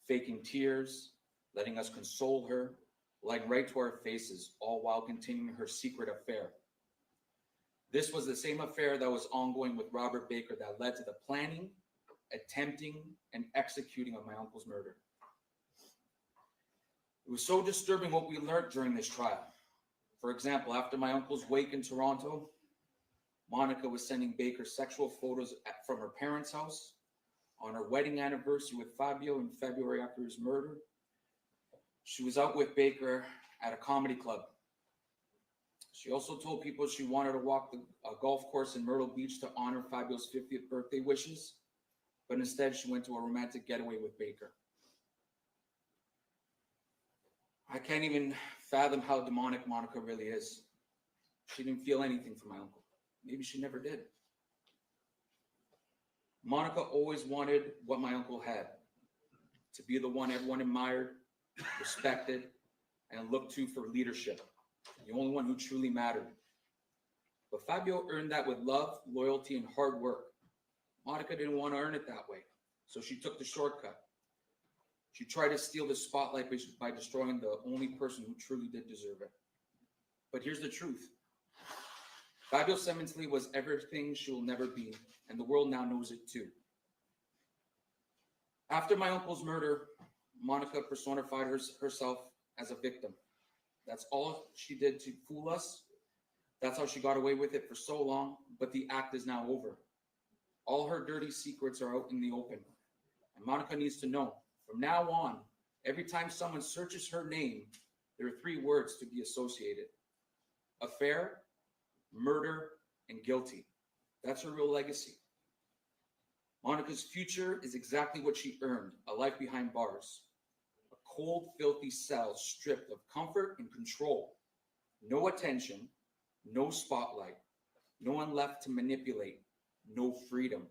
S10: faking tears, letting us console her, lying right to our faces, all while continuing her secret affair. This was the same affair that was ongoing with Robert Baker that led to the planning, attempting, and executing of my uncle's murder. It was so disturbing what we learned during this trial. For example, after my uncle's wake in Toronto, Monica was sending Baker sexual photos from her parents' house. On her wedding anniversary with Fabio in February after his murder, she was out with Baker at a comedy club. She also told people she wanted to walk a golf course in Myrtle Beach to honor Fabio's 50th birthday wishes, but instead she went to a romantic getaway with Baker. I can't even fathom how demonic Monica really is. She didn't feel anything for my uncle. Maybe she never did. Monica always wanted what my uncle had, to be the one everyone admired, respected, and looked to for leadership, the only one who truly mattered. But Fabio earned that with love, loyalty, and hard work. Monica didn't want to earn it that way, so she took the shortcut. She tried to steal the spotlight by destroying the only person who truly did deserve it. But here's the truth. Fabio Sementilli was everything she will never be, and the world now knows it too. After my uncle's murder, Monica personified herself as a victim. That's all she did to fool us. That's how she got away with it for so long, but the act is now over. All her dirty secrets are out in the open. And Monica needs to know, from now on, every time someone searches her name, there are 3 words to be associated: affair, murder, and guilty. That's her real legacy. Monica's future is exactly what she earned: a life behind bars. A cold, filthy cell stripped of comfort and control. No attention, no spotlight, no one left to manipulate, no freedom.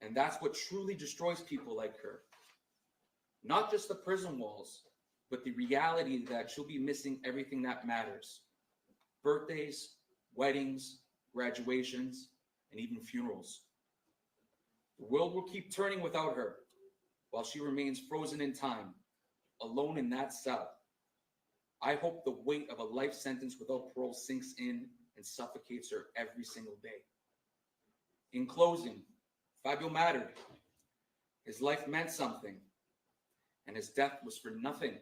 S10: And that's what truly destroys people like her. Not just the prison walls, but the reality that she'll be missing everything that matters: birthdays, weddings, graduations, and even funerals. The world will keep turning without her, while she remains frozen in time, alone in that cell. I hope the weight of a life sentence without parole sinks in and suffocates her every single day. In closing, Fabio mattered. His life meant something, and his death was for nothing.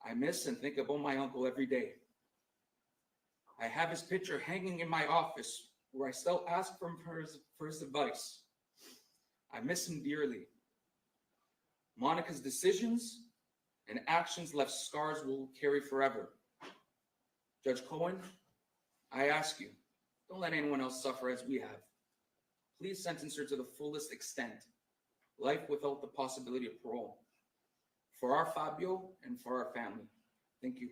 S10: I miss and think about my uncle every day. I have his picture hanging in my office, where I still ask for him for his advice. I miss him dearly. Monica's decisions and actions left scars we'll carry forever. Judge Cohen, I ask you, don't let anyone else suffer as we have. Please sentence her to the fullest extent, life without the possibility of parole, for our Fabio and for our family. Thank you.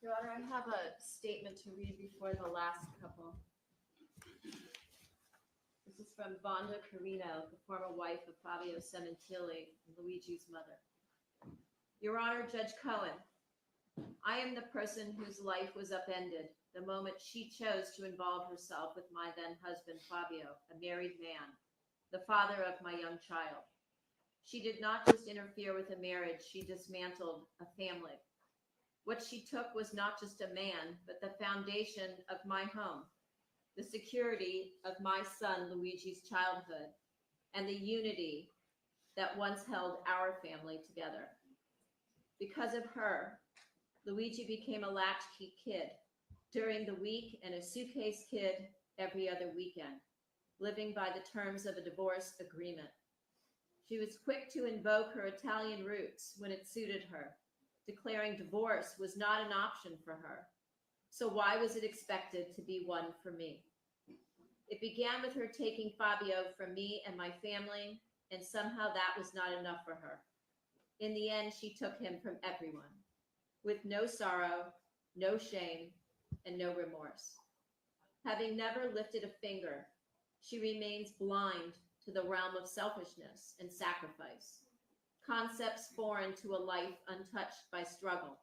S3: Your Honor, I have a statement to read before the last couple. This is from Vonda Carino, the former wife of Fabio Sementilli, Luigi's mother. Your Honor, Judge Cohen, I am the person whose life was upended the moment she chose to involve herself with my then husband, Fabio, a married man, the father of my young child. She did not just interfere with a marriage, she dismantled a family. What she took was not just a man, but the foundation of my home, the security of my son Luigi's childhood, and the unity that once held our family together. Because of her, Luigi became a latchkey kid during the week and a suitcase kid every other weekend, living by the terms of a divorce agreement. She was quick to invoke her Italian roots when it suited her, declaring divorce was not an option for her. So why was it expected to be one for me? It began with her taking Fabio from me and my family, and somehow that was not enough for her. In the end, she took him from everyone, with no sorrow, no shame, and no remorse. Having never lifted a finger, she remains blind to the realm of selfishness and sacrifice, concepts foreign to a life untouched by struggle.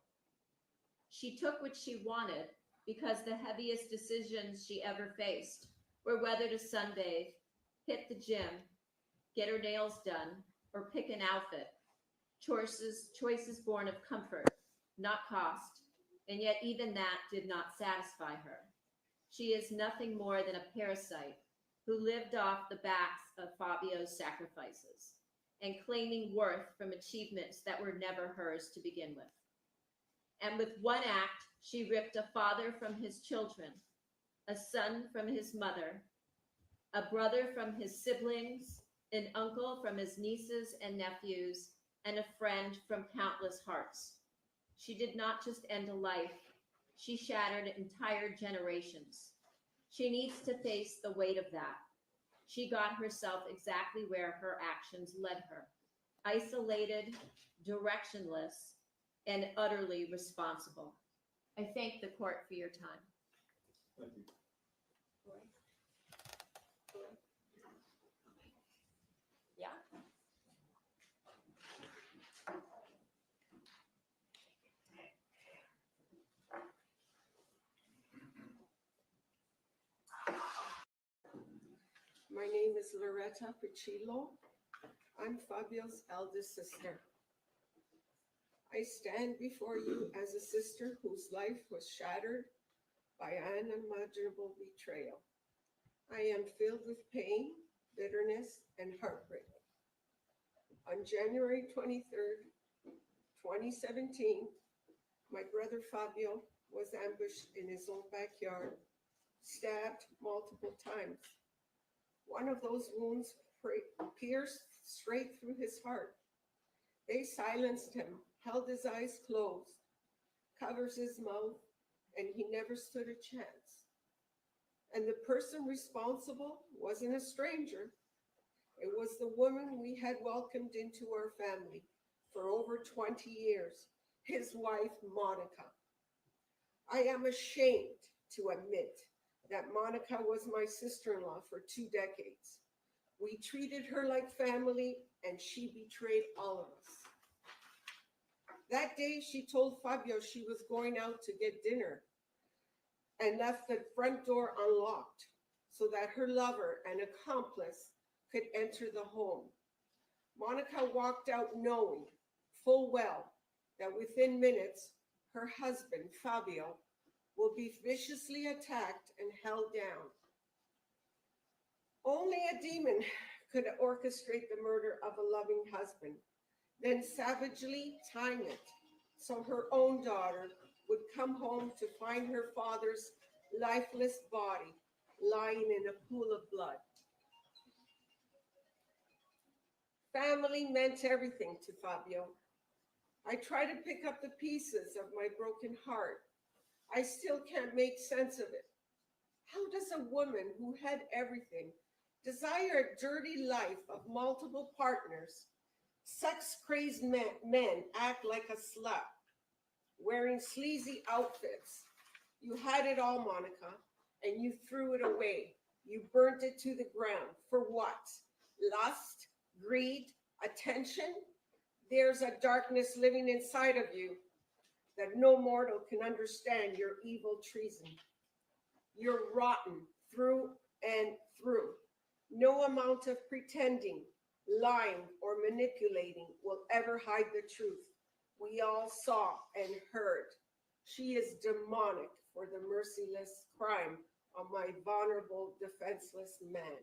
S3: She took what she wanted because the heaviest decisions she ever faced were whether to sunbathe, hit the gym, get her nails done, or pick an outfit. Choices born of comfort, not cost, and yet even that did not satisfy her. She is nothing more than a parasite who lived off the backs of Fabio's sacrifices and claiming worth from achievements that were never hers to begin with. And with one act, she ripped a father from his children, a son from his mother, a brother from his siblings, an uncle from his nieces and nephews, and a friend from countless hearts. She did not just end a life, she shattered entire generations. She needs to face the weight of that. She got herself exactly where her actions led her, isolated, directionless, and utterly responsible. I thank the court for your time.
S4: Thank you.
S3: Yeah.
S11: My name is Loretta Piccillo. I'm Fabio's eldest sister. I stand before you as a sister whose life was shattered by unimaginable betrayal. I am filled with pain, bitterness, and heartbreak. On January 23rd, 2017, my brother Fabio was ambushed in his own backyard, stabbed multiple times. One of those wounds pierced straight through his heart. They silenced him, held his eyes closed, covers his mouth, and he never stood a chance. And the person responsible wasn't a stranger. It was the woman we had welcomed into our family for over 20 years, his wife, Monica. I am ashamed to admit that Monica was my sister-in-law for 2 decades. We treated her like family, and she betrayed all of us. That day, she told Fabio she was going out to get dinner and left the front door unlocked so that her lover and accomplice could enter the home. Monica walked out knowing full well that within minutes, her husband, Fabio, will be viciously attacked and held down. Only a demon could orchestrate the murder of a loving husband, then savagely time it so her own daughter would come home to find her father's lifeless body lying in a pool of blood. Family meant everything to Fabio. I try to pick up the pieces of my broken heart. I still can't make sense of it. How does a woman who had everything desire a dirty life of multiple partners, sex-crazed men act like a slut? wearing sleazy outfits. You had it all, Monica, and you threw it away. You burnt it to the ground. For what? Lust, greed, attention? There's a darkness living inside of you that no mortal can understand your evil treason. You're rotten through and through. No amount of pretending, lying, or manipulating will ever hide the truth. We all saw and heard. She is demonic for the merciless crime of my vulnerable, defenseless man.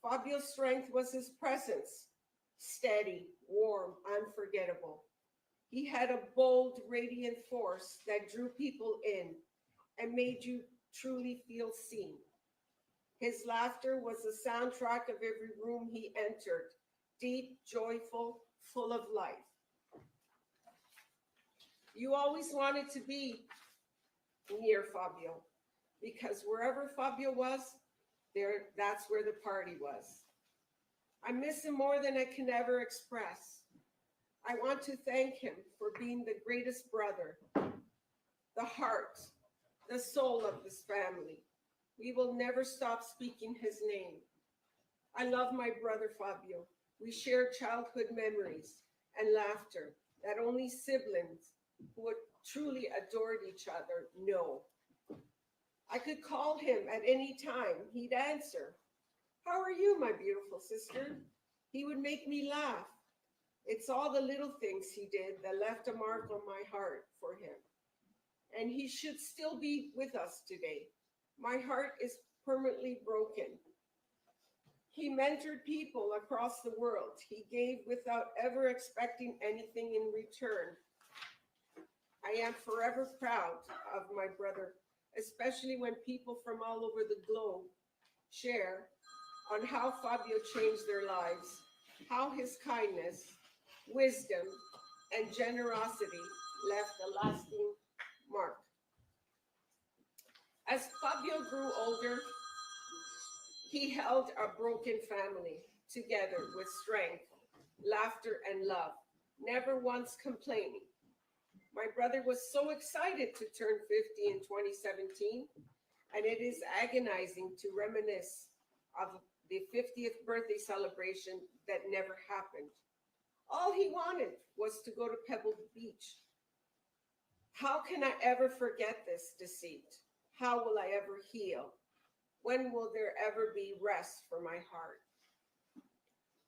S11: Fabio's strength was his presence, steady, warm, unforgettable. He had a bold, radiant force that drew people in and made you truly feel seen. His laughter was the soundtrack of every room he entered, deep, joyful, full of life. You always wanted to be near Fabio, because wherever Fabio was, that's where the party was. I miss him more than I can ever express. I want to thank him for being the greatest brother, the heart, the soul of this family. We will never stop speaking his name. I love my brother Fabio. We share childhood memories and laughter that only siblings who truly adored each other know. I could call him at any time. He'd answer. How are you, my beautiful sister? He would make me laugh. It's all the little things he did that left a mark on my heart for him. And he should still be with us today. My heart is permanently broken. He mentored people across the world. He gave without ever expecting anything in return. I am forever proud of my brother, especially when people from all over the globe share on how Fabio changed their lives, how his kindness, wisdom, and generosity left a lasting mark. As Fabio grew older, he held a broken family together with strength, laughter, and love, never once complaining. My brother was so excited to turn 50 in 2017, and it is agonizing to reminisce of the 50th birthday celebration that never happened. All he wanted was to go to Pebble Beach. How can I ever forget this deceit? How will I ever heal? When will there ever be rest for my heart?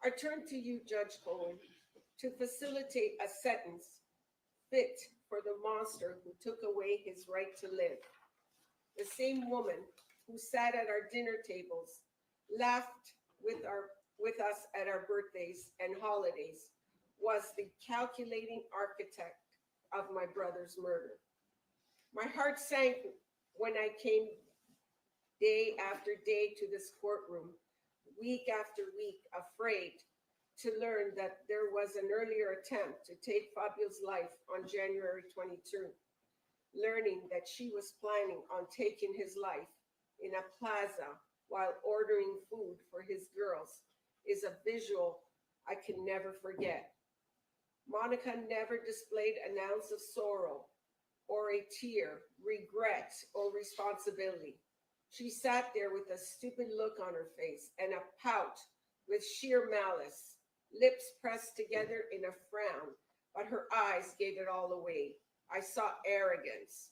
S11: I turn to you, Judge Cohen, to facilitate a sentence fit for the monster who took away his right to live. The same woman who sat at our dinner tables, laughed with us at our birthdays and holidays, was the calculating architect of my brother's murder. My heart sank when I came day after day to this courtroom, week after week, afraid to learn that there was an earlier attempt to take Fabio's life on January 22, learning that she was planning on taking his life in a plaza while ordering food for his girls is a visual I can never forget. Monica never displayed an ounce of sorrow or a tear, regret, or responsibility. She sat there with a stupid look on her face and a pout with sheer malice, lips pressed together in a frown, but her eyes gave it all away. I saw arrogance.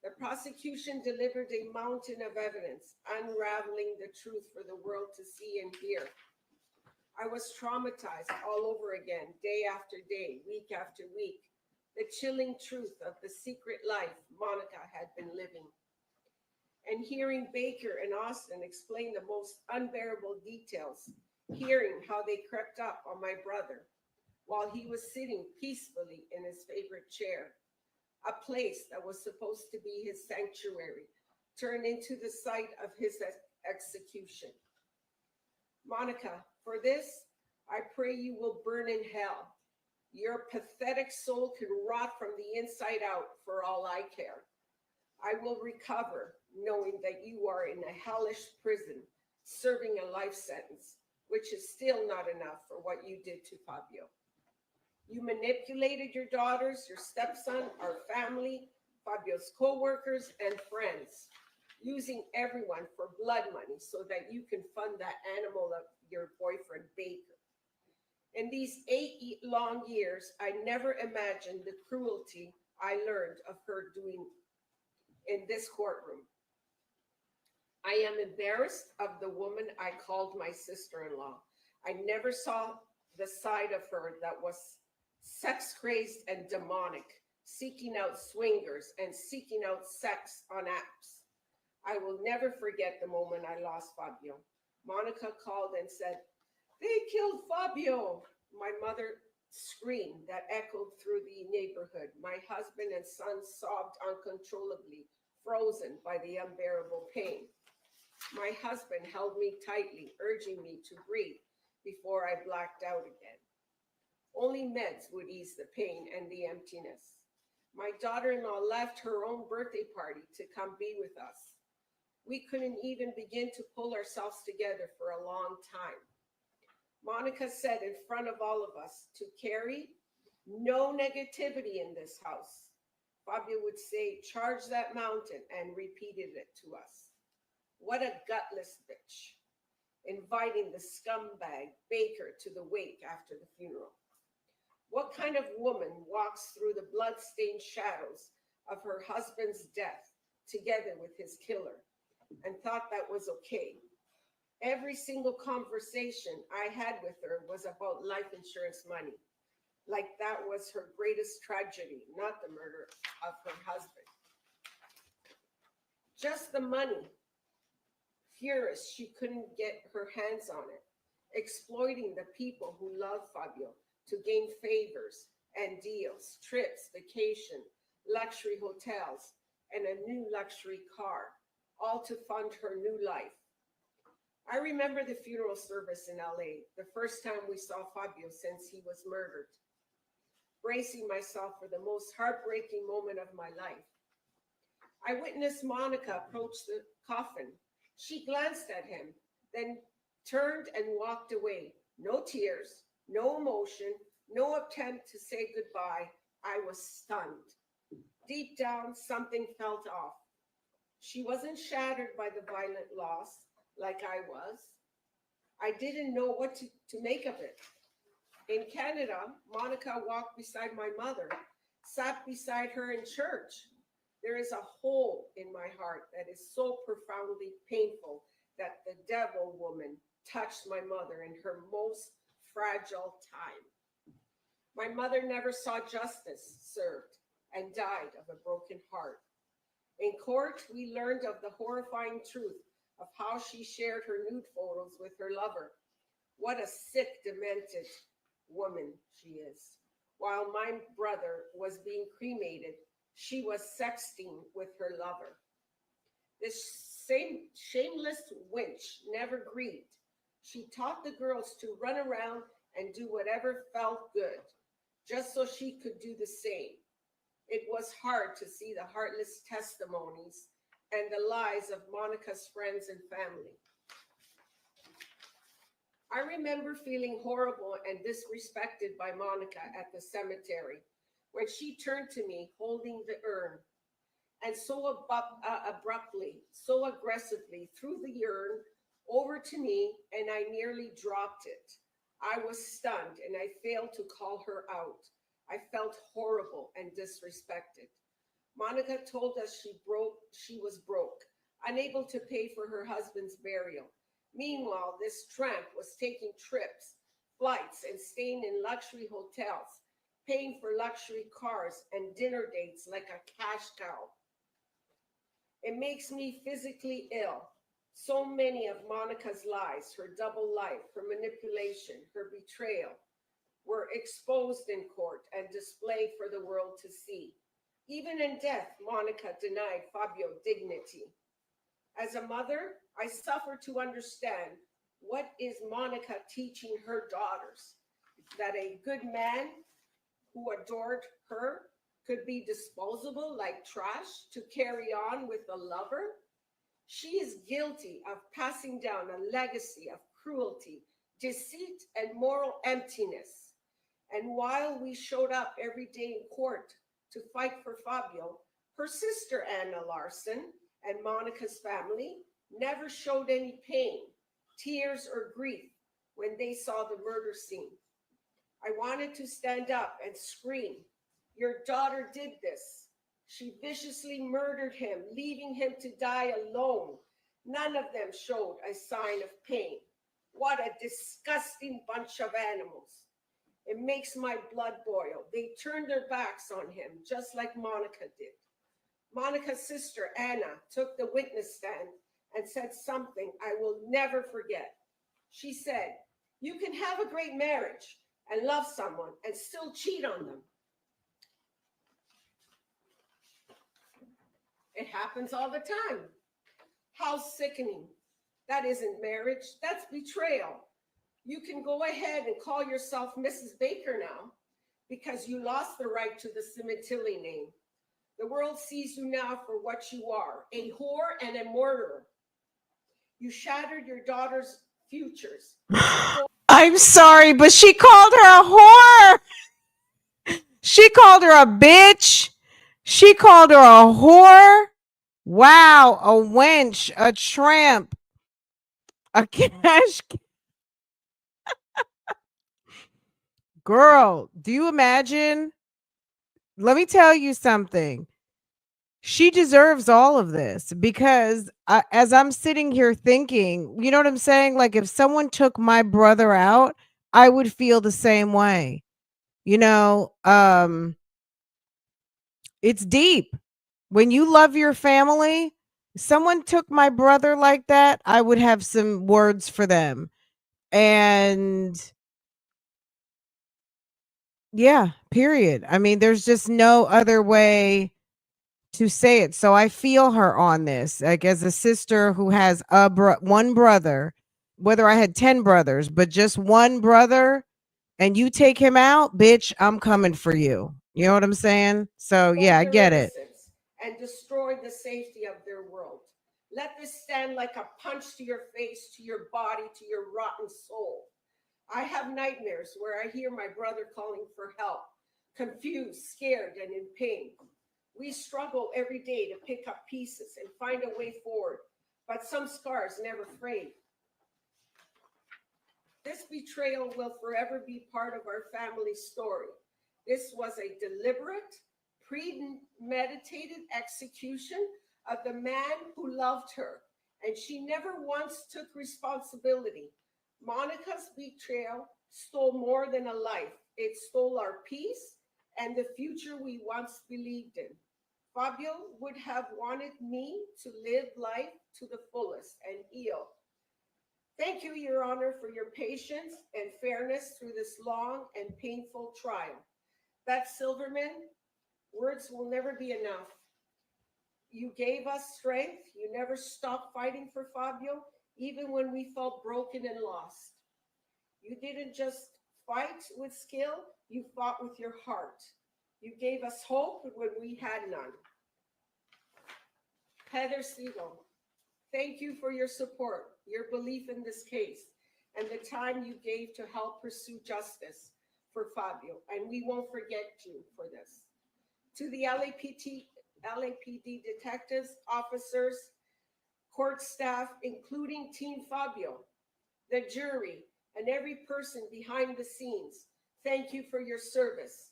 S11: The prosecution delivered a mountain of evidence, unraveling the truth for the world to see and hear. I was traumatized all over again, day after day, week after week, the chilling truth of the secret life Monica had been living. And hearing Baker and Austin explain the most unbearable details, hearing how they crept up on my brother while he was sitting peacefully in his favorite chair, a place that was supposed to be his sanctuary, turned into the site of his execution. Monica, for this, I pray you will burn in hell. Your pathetic soul can rot from the inside out for all I care. I will recover knowing that you are in a hellish prison, serving a life sentence, which is still not enough for what you did to Fabio. You manipulated your daughters, your stepson, our family, Fabio's co-workers, and friends, using everyone for blood money so that you can fund that animal of your boyfriend, Baker. In these 8 long years, I never imagined the cruelty I learned of her doing in this courtroom. I am embarrassed of the woman I called my sister-in-law. I never saw the side of her that was sex-crazed and demonic, seeking out swingers and seeking out sex on apps. I will never forget the moment I lost Fabio. Monica called and said, "They killed Fabio." My mother screamed that echoed through the neighborhood. My husband and son sobbed uncontrollably, frozen by the unbearable pain. My husband held me tightly, urging me to breathe before I blacked out again. Only meds would ease the pain and the emptiness. My daughter-in-law left her own birthday party to come be with us. We couldn't even begin to pull ourselves together for a long time. Monica said in front of all of us to carry no negativity in this house. Fabio would say, "Charge that mountain," and repeated it to us. What a gutless bitch, inviting the scumbag Baker to the wake after the funeral. What kind of woman walks through the blood-stained shadows of her husband's death together with his killer and thought that was okay? Every single conversation I had with her was about life insurance money, like that was her greatest tragedy, not the murder of her husband. Just the money. Furious she couldn't get her hands on it, exploiting the people who love Fabio to gain favors and deals, trips, vacation, luxury hotels, and a new luxury car, all to fund her new life. I remember the funeral service in LA, the first time we saw Fabio since he was murdered, bracing myself for the most heartbreaking moment of my life. I witnessed Monica approach the coffin. She glanced at him, then turned and walked away. No tears, no emotion, no attempt to say goodbye. I was stunned. Deep down, something felt off. She wasn't shattered by the violent loss like I was. I didn't know what to make of it. In Canada, Monica walked beside my mother, sat beside her in church. There is a hole in my heart that is so profoundly painful that the devil woman touched my mother in her most fragile time. My mother never saw justice served and died of a broken heart. In court, we learned of the horrifying truth of how she shared her nude photos with her lover. What a sick, demented woman she is. While my brother was being cremated, she was sexting with her lover. This same shameless wench never grieved. She taught the girls to run around and do whatever felt good, just so she could do the same. It was hard to see the heartless testimonies and the lies of Monica's friends and family. I remember feeling horrible and disrespected by Monica at the cemetery when she turned to me holding the urn and so abruptly, so aggressively threw the urn over to me, and I nearly dropped it. I was stunned and I failed to call her out. I felt horrible and disrespected. Monica told us she was broke, unable to pay for her husband's burial. Meanwhile, this tramp was taking trips, flights, and staying in luxury hotels, paying for luxury cars and dinner dates like a cash cow. It makes me physically ill. So many of Monica's lies, her double life, her manipulation, her betrayal, were exposed in court and displayed for the world to see. Even in death, Monica denied Fabio dignity. As a mother, I suffer to understand what is Monica teaching her daughters, that a good man who adored her could be disposable like trash to carry on with a lover. She is guilty of passing down a legacy of cruelty, deceit, and moral emptiness. And while we showed up every day in court to fight for Fabio, her sister Anna Larson and Monica's family never showed any pain, tears, or grief when they saw the murder scene. I wanted to stand up and scream, "Your daughter did this. She viciously murdered him, leaving him to die alone. None of them showed a sign of pain. What a disgusting bunch of animals. It makes my blood boil. They turned their backs on him, just like Monica did." Monica's sister, Anna, took the witness stand and said something I will never forget. She said, "You can have a great marriage and love someone and still cheat on them. It happens all the time." How sickening. That isn't marriage, that's betrayal. You can go ahead and call yourself Mrs. Baker now because you lost the right to the Sementilli name. The world sees you now for what you are, a whore and a murderer. You shattered your daughter's futures.
S1: I'm sorry, but she called her a whore. She called her a bitch. She called her a whore. Wow, a wench, a tramp, a cash. Girl, do you imagine? Let me tell you something. She deserves all of this because as I'm sitting here thinking, you know what I'm saying? Like if someone took my brother out, I would feel the same way. You know, it's deep. When you love your family, someone took my brother like that, I would have some words for them. And yeah, period. I mean, there's just no other way to say it. So I feel her on this. Like as a sister who has one brother, whether I had 10 brothers, but just one brother and you take him out, bitch, I'm coming for you. You know what I'm saying? So yeah, I
S11: Their
S1: get it.
S11: innocence and destroy the safety of their world. Let this stand like a punch to your face, to your body, to your rotten soul. I have nightmares where I hear my brother calling for help, confused, scared, and in pain. We struggle every day to pick up pieces and find a way forward, but some scars never fade. This betrayal will forever be part of our family story. This was a deliberate, premeditated execution of the man who loved her, and she never once took responsibility. Monica's betrayal stole more than a life. It stole our peace and the future we once believed in. Fabio would have wanted me to live life to the fullest and heal. Thank you, Your Honor, for your patience and fairness through this long and painful trial. That Silverman, words will never be enough. You gave us strength. You never stopped fighting for Fabio, even when we felt broken and lost. You didn't just fight with skill, you fought with your heart. You gave us hope when we had none. Heather Siegel, thank you for your support, your belief in this case, and the time you gave to help pursue justice for Fabio, and we won't forget you for this. To the LAPD detectives, officers, court staff, including Team Fabio, the jury, and every person behind the scenes, thank you for your service.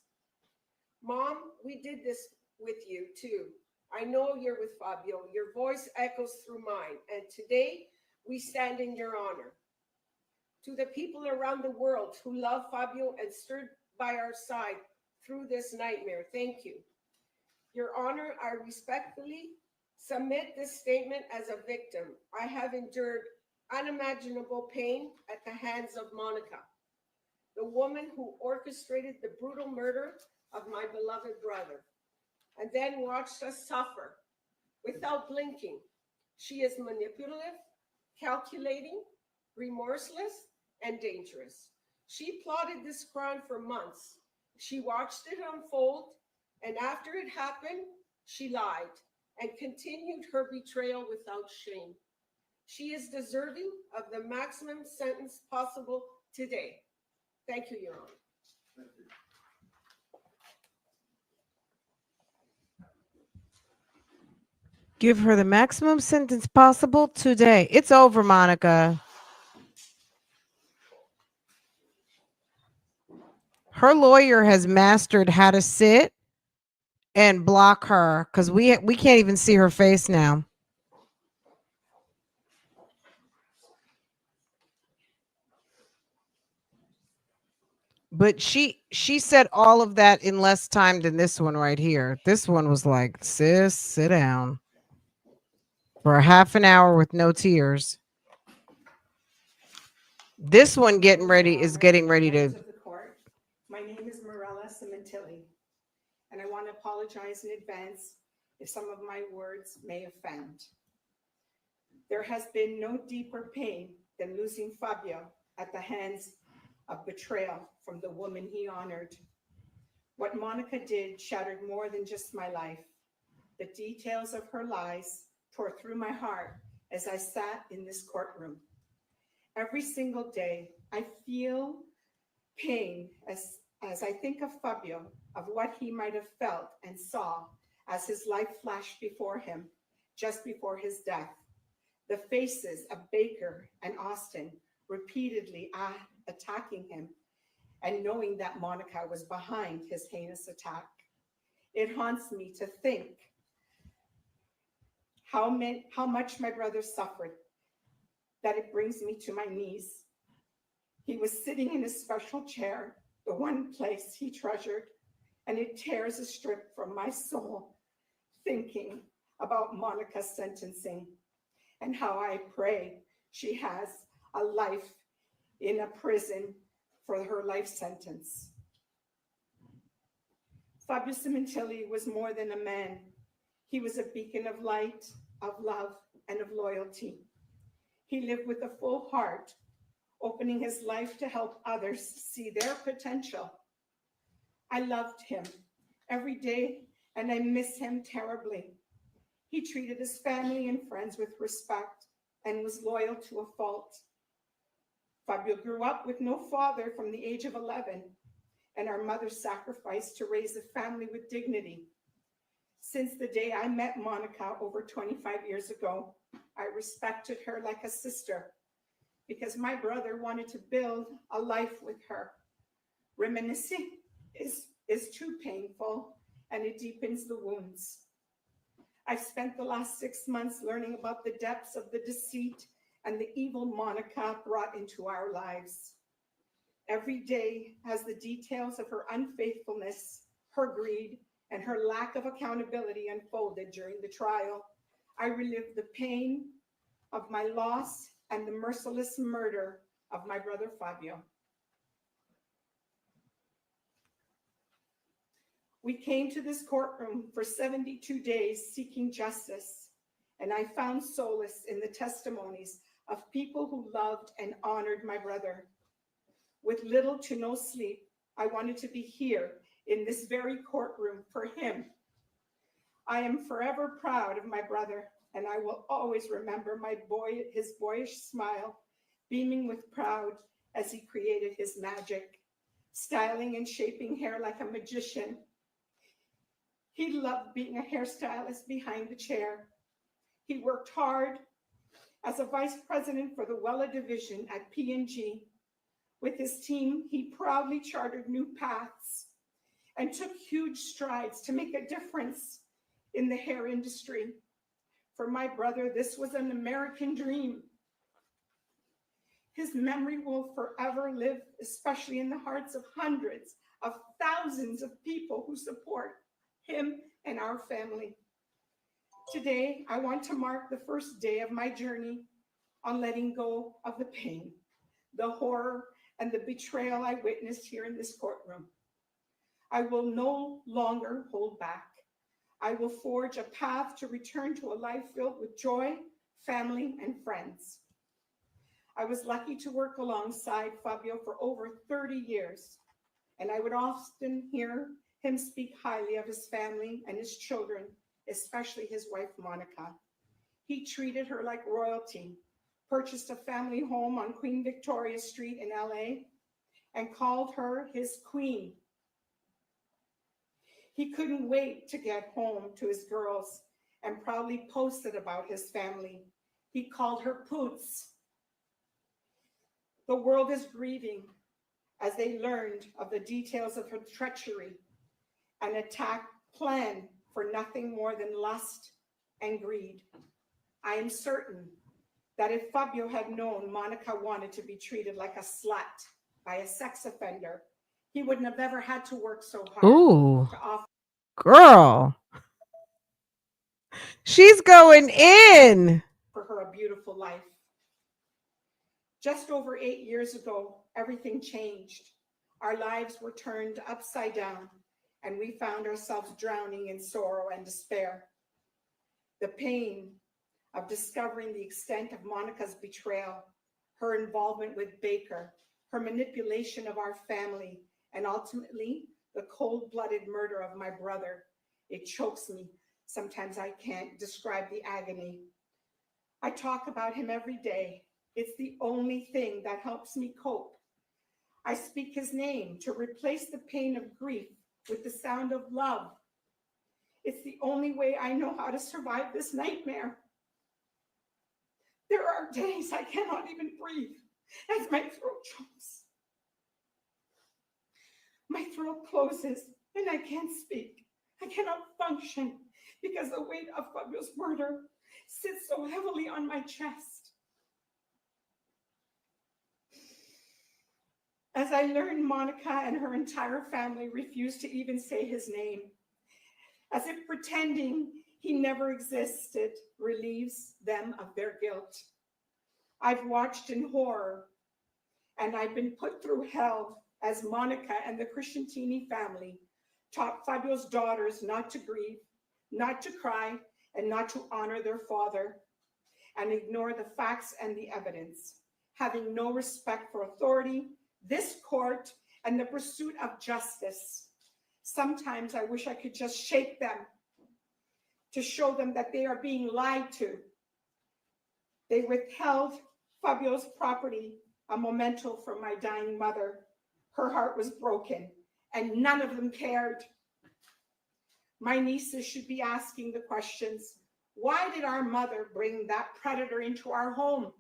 S11: Mom, we did this with you too. I know you're with Fabio. Your voice echoes through mine, and today we stand in your honor. To the people around the world who love Fabio and stood by our side through this nightmare, thank you. Your Honor, I respectfully submit this statement as a victim. I have endured unimaginable pain at the hands of Monica, the woman who orchestrated the brutal murder of my beloved brother, and then watched us suffer without blinking. She is manipulative, calculating, remorseless, and dangerous. She plotted this crime for months. She watched it unfold, and after it happened, she lied and continued her betrayal without shame. She is deserving of the maximum sentence possible today. Thank you, Your Honor.
S1: Give her the maximum sentence possible today. It's over, Monica. Her lawyer has mastered how to sit and block her because we can't even see her face now. But she said all of that in less time than this one right here. This one was like, sis, sit down for a half an hour with no tears. This one getting ready is getting ready to.
S8: Members of the court, my name is Mirella Sementilli, and I want to apologize in advance if some of my words may offend. There has been no deeper pain than losing Fabio at the hands of betrayal from the woman he honored. What Monica did shattered more than just my life. The details of her lies tore through my heart as I sat in this courtroom. Every single day, I feel pain as I think of Fabio, of what he might have felt and saw as his life flashed before him just before his death. The faces of Baker and Austin repeatedly attacking him and knowing that Monica was behind his heinous attack. It haunts me to think how much my brother suffered, that it brings me to my knees. He was sitting in a special chair, the one place he treasured, and it tears a strip from my soul thinking about Monica's sentencing and how I pray she has a life in a prison for her life sentence. Fabio Sementilli was more than a man. He was a beacon of light, of love, and of loyalty. He lived with a full heart, opening his life to help others see their potential. I loved him every day, and I miss him terribly. He treated his family and friends with respect and was loyal to a fault. Fabio grew up with no father from the age of 11, and our mother sacrificed to raise a family with dignity. Since the day I met Monica over 25 years ago, I respected her like a sister because my brother wanted to build a life with her. Reminiscing is too painful, and it deepens the wounds. I've spent the last 6 months learning about the depths of the deceit and the evil Monica brought into our lives. Every day has the details of her unfaithfulness, her greed, and her lack of accountability unfolded during the trial. I relive the pain of my loss and the merciless murder of my brother Fabio. We came to this courtroom for 72 days seeking justice, and I found solace in the testimonies of people who loved and honored my brother. With little to no sleep, I wanted to be here in this very courtroom for him. I am forever proud of my brother, and I will always remember his boyish smile, beaming with pride as he created his magic, styling and shaping hair like a magician. He loved being a hairstylist behind the chair. He worked hard as a vice president for the Wella division at P&G. With his team, he proudly charted new paths and took huge strides to make a difference in the hair industry. For my brother, this was an American dream. His memory will forever live, especially in the hearts of hundreds of thousands of people who support him and our family. Today, I want to mark the first day of my journey on letting go of the pain, the horror, and the betrayal I witnessed here in this courtroom. I will no longer hold back. I will forge a path to return to a life filled with joy, family, and friends. I was lucky to work alongside Fabio for over 30 years, and I would often hear him speak highly of his family and his children, especially his wife, Monica. He treated her like royalty, purchased a family home on Queen Victoria Street in LA, and called her his queen. He couldn't wait to get home to his girls and proudly posted about his family. He called her Poots. The world is grieving as they learned of the details of her treachery, an attack planned for nothing more than lust and greed. I am certain that if Fabio had known Monica wanted to be treated like a slut by a sex offender, he wouldn't have ever had to work so hard
S1: Ooh,
S8: to offer
S1: girl. She's going in.
S8: her a beautiful life. Just over 8 years ago, everything changed. Our lives were turned upside down, and we found ourselves drowning in sorrow and despair. The pain of discovering the extent of Monica's betrayal, her involvement with Baker, her manipulation of our family, and ultimately the cold-blooded murder of my brother. It chokes me. Sometimes I can't describe the agony. I talk about him every day. It's the only thing that helps me cope. I speak his name to replace the pain of grief with the sound of love. It's the only way I know how to survive this nightmare. There are days I cannot even breathe as my throat chokes. My throat closes and I can't speak. I cannot function because the weight of Fabio's murder sits so heavily on my chest. As I learn Monica and her entire family refuse to even say his name, as if pretending he never existed relieves them of their guilt. I've watched in horror, and I've been put through hell as Monica and the Crescentini family taught Fabio's daughters not to grieve, not to cry, and not to honor their father, and ignore the facts and the evidence, having no respect for authority, this court, and the pursuit of justice. Sometimes I wish I could just shake them to show them that they are being lied to. They withheld Fabio's property, a memento from my dying mother. Her heart was broken, and none of them cared. My nieces should be asking the questions. Why did our mother bring that predator into our home?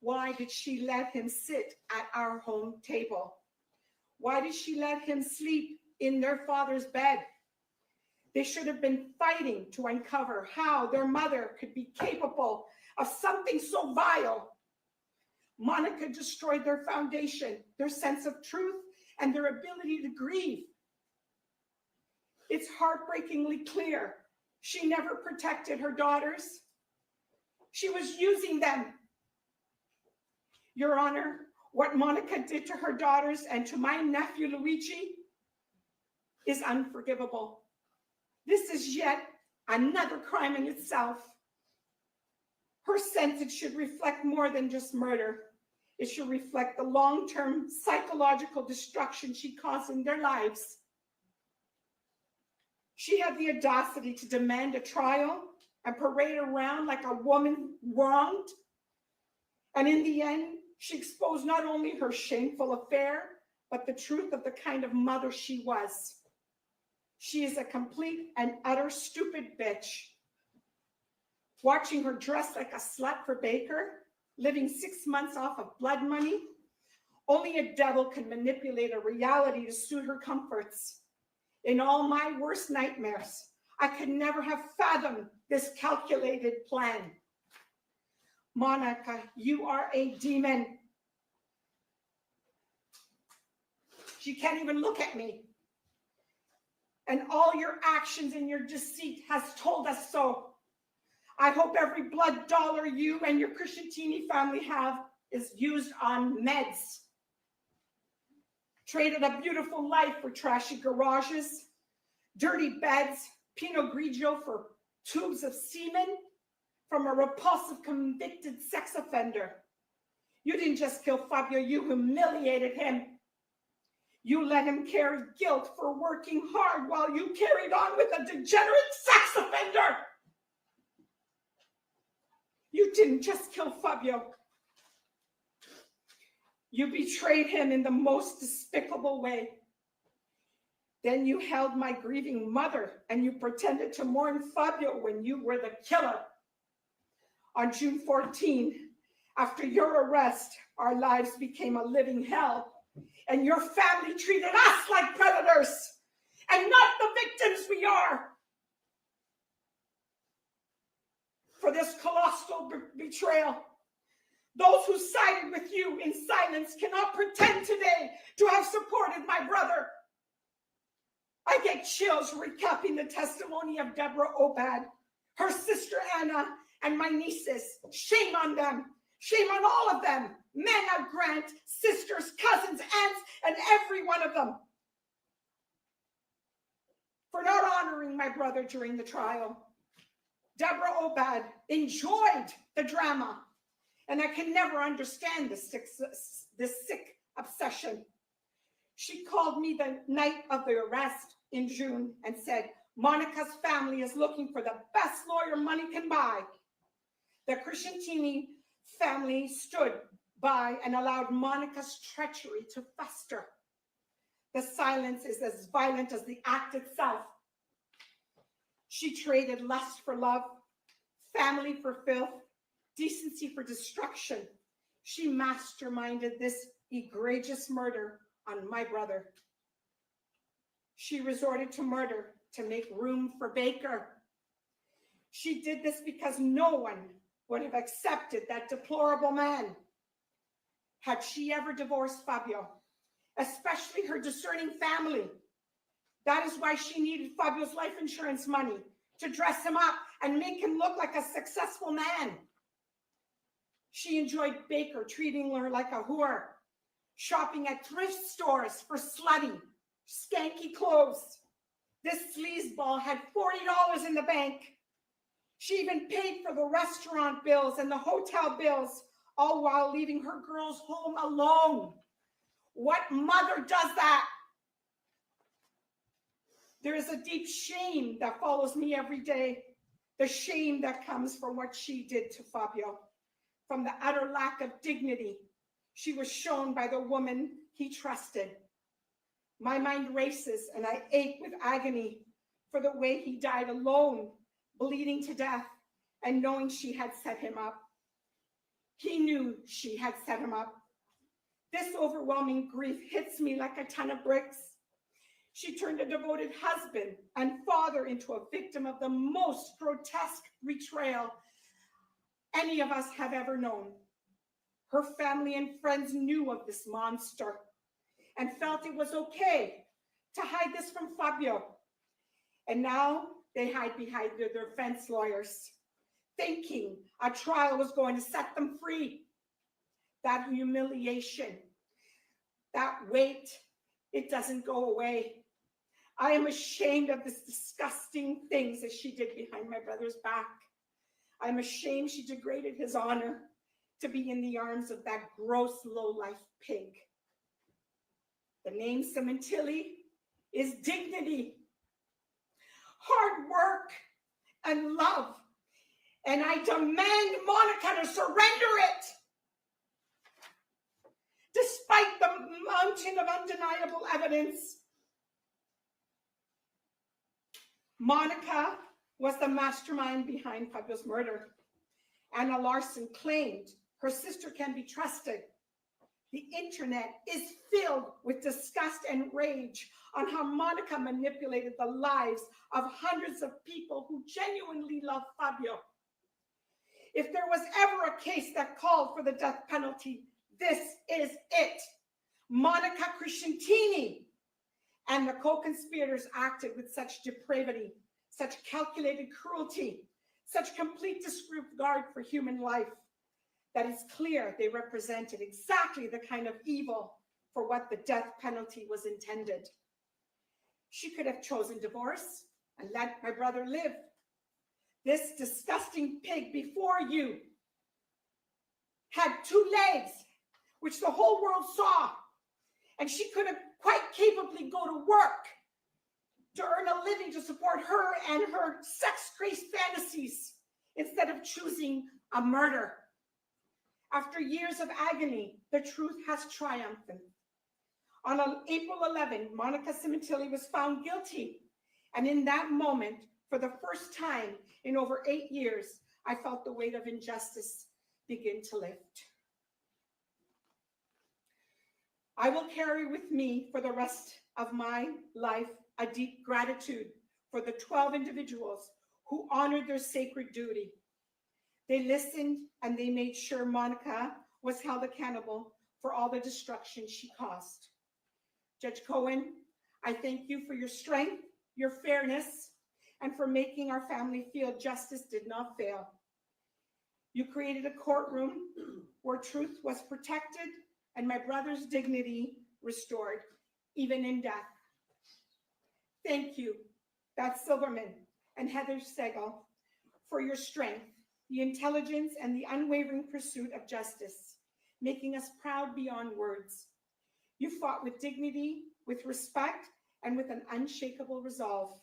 S8: Why did she let him sit at our home table? Why did she let him sleep in their father's bed? They should have been fighting to uncover how their mother could be capable of something so vile. Monica destroyed their foundation, their sense of truth, and their ability to grieve. It's heartbreakingly clear she never protected her daughters. She was using them. Your Honor, what Monica did to her daughters and to my nephew Luigi is unforgivable. This is yet another crime in itself. Her sentence should reflect more than just murder. It should reflect the long-term psychological destruction she caused in their lives. She had the audacity to demand a trial and parade around like a woman wronged. And in the end, she exposed not only her shameful affair, but the truth of the kind of mother she was. She is a complete and utter stupid bitch. Watching her dressed like a slut for Baker, living 6 months off of blood money, only a devil can manipulate a reality to suit her comforts. In all my worst nightmares, I could never have fathomed this calculated plan. Monica, you are a demon. She can't even look at me. And all your actions and your deceit has told us so. I hope every blood dollar you and your Crescentini family have is used on meds. Traded a beautiful life for trashy garages, dirty beds, Pinot Grigio for tubes of semen from a repulsive convicted sex offender. You didn't just kill Fabio, you humiliated him. You let him carry guilt for working hard while you carried on with a degenerate sex offender. You didn't just kill Fabio. You betrayed him in the most despicable way. Then you held my grieving mother and you pretended to mourn Fabio when you were the killer. On June 14, after your arrest, our lives became a living hell, and your family treated us like predators and not the victims we are. For this colossal betrayal, those who sided with you in silence cannot pretend today to have supported my brother. I get chills recapping the testimony of Deborah Obad, her sister Anna, and my nieces. Shame on them. Shame on all of them. Mena Grant, sisters, cousins, aunts, and every one of them, for not honoring my brother during the trial. Deborah Obad enjoyed the drama, and I can never understand this sick obsession. She called me the night of the arrest in June and said, Monica's family is looking for the best lawyer money can buy. The Crescentini family stood by and allowed Monica's treachery to fester. The silence is as violent as the act itself. She traded lust for love, family for filth, decency for destruction. She masterminded this egregious murder on my brother. She resorted to murder to make room for Baker. She did this because no one would have accepted that deplorable man had she ever divorced Fabio, especially her discerning family. That is why she needed Fabio's life insurance money to dress him up and make him look like a successful man. She enjoyed Baker treating her like a whore, shopping at thrift stores for slutty, skanky clothes. This sleazeball had $40 in the bank. She even paid for the restaurant bills and the hotel bills, all while leaving her girls home alone. What mother does that? There is a deep shame that follows me every day. The shame that comes from what she did to Fabio, from the utter lack of dignity she was shown by the woman he trusted. My mind races and I ache with agony for the way he died alone, bleeding to death, and knowing she had set him up. He knew she had set him up. This overwhelming grief hits me like a ton of bricks. She turned a devoted husband and father into a victim of the most grotesque betrayal any of us have ever known. Her family and friends knew of this monster and felt it was okay to hide this from Fabio. And now they hide behind their defense lawyers, thinking a trial was going to set them free. That humiliation, that weight, it doesn't go away. I am ashamed of this disgusting things that she did behind my brother's back. I'm ashamed she degraded his honor to be in the arms of that gross, low-life pig. The name Sementilli is dignity, hard work, and love. And I demand Monica to surrender it. Despite the mountain of undeniable evidence, Monica was the mastermind behind Fabio's murder. Anna Larson claimed her sister can be trusted. The internet is filled with disgust and rage on how Monica manipulated the lives of hundreds of people who genuinely love Fabio. If there was ever a case that called for the death penalty, this is it. Monica Crescentini and the co-conspirators acted with such depravity, such calculated cruelty, such complete disregard for human life, that it's clear they represented exactly the kind of evil for what the death penalty was intended. She could have chosen divorce and let my brother live. This disgusting pig before you had 2 legs, which the whole world saw, and she could have quite capably go to work to earn a living to support her and her sex-crazed fantasies instead of choosing a murder. After years of agony, the truth has triumphed. On April 11, Monica Sementilli was found guilty. And in that moment, for the first time in over 8 years, I felt the weight of injustice begin to lift. I will carry with me for the rest of my life a deep gratitude for the 12 individuals who honored their sacred duty. They listened and they made sure Monica was held accountable for all the destruction she caused. Judge Cohen, I thank you for your strength, your fairness, and for making our family feel justice did not fail. You created a courtroom where truth was protected and my brother's dignity restored, even in death. Thank you, Beth Silverman and Heather Segal, for your strength, the intelligence, and the unwavering pursuit of justice, making us proud beyond words. You fought with dignity, with respect, and with an unshakable resolve.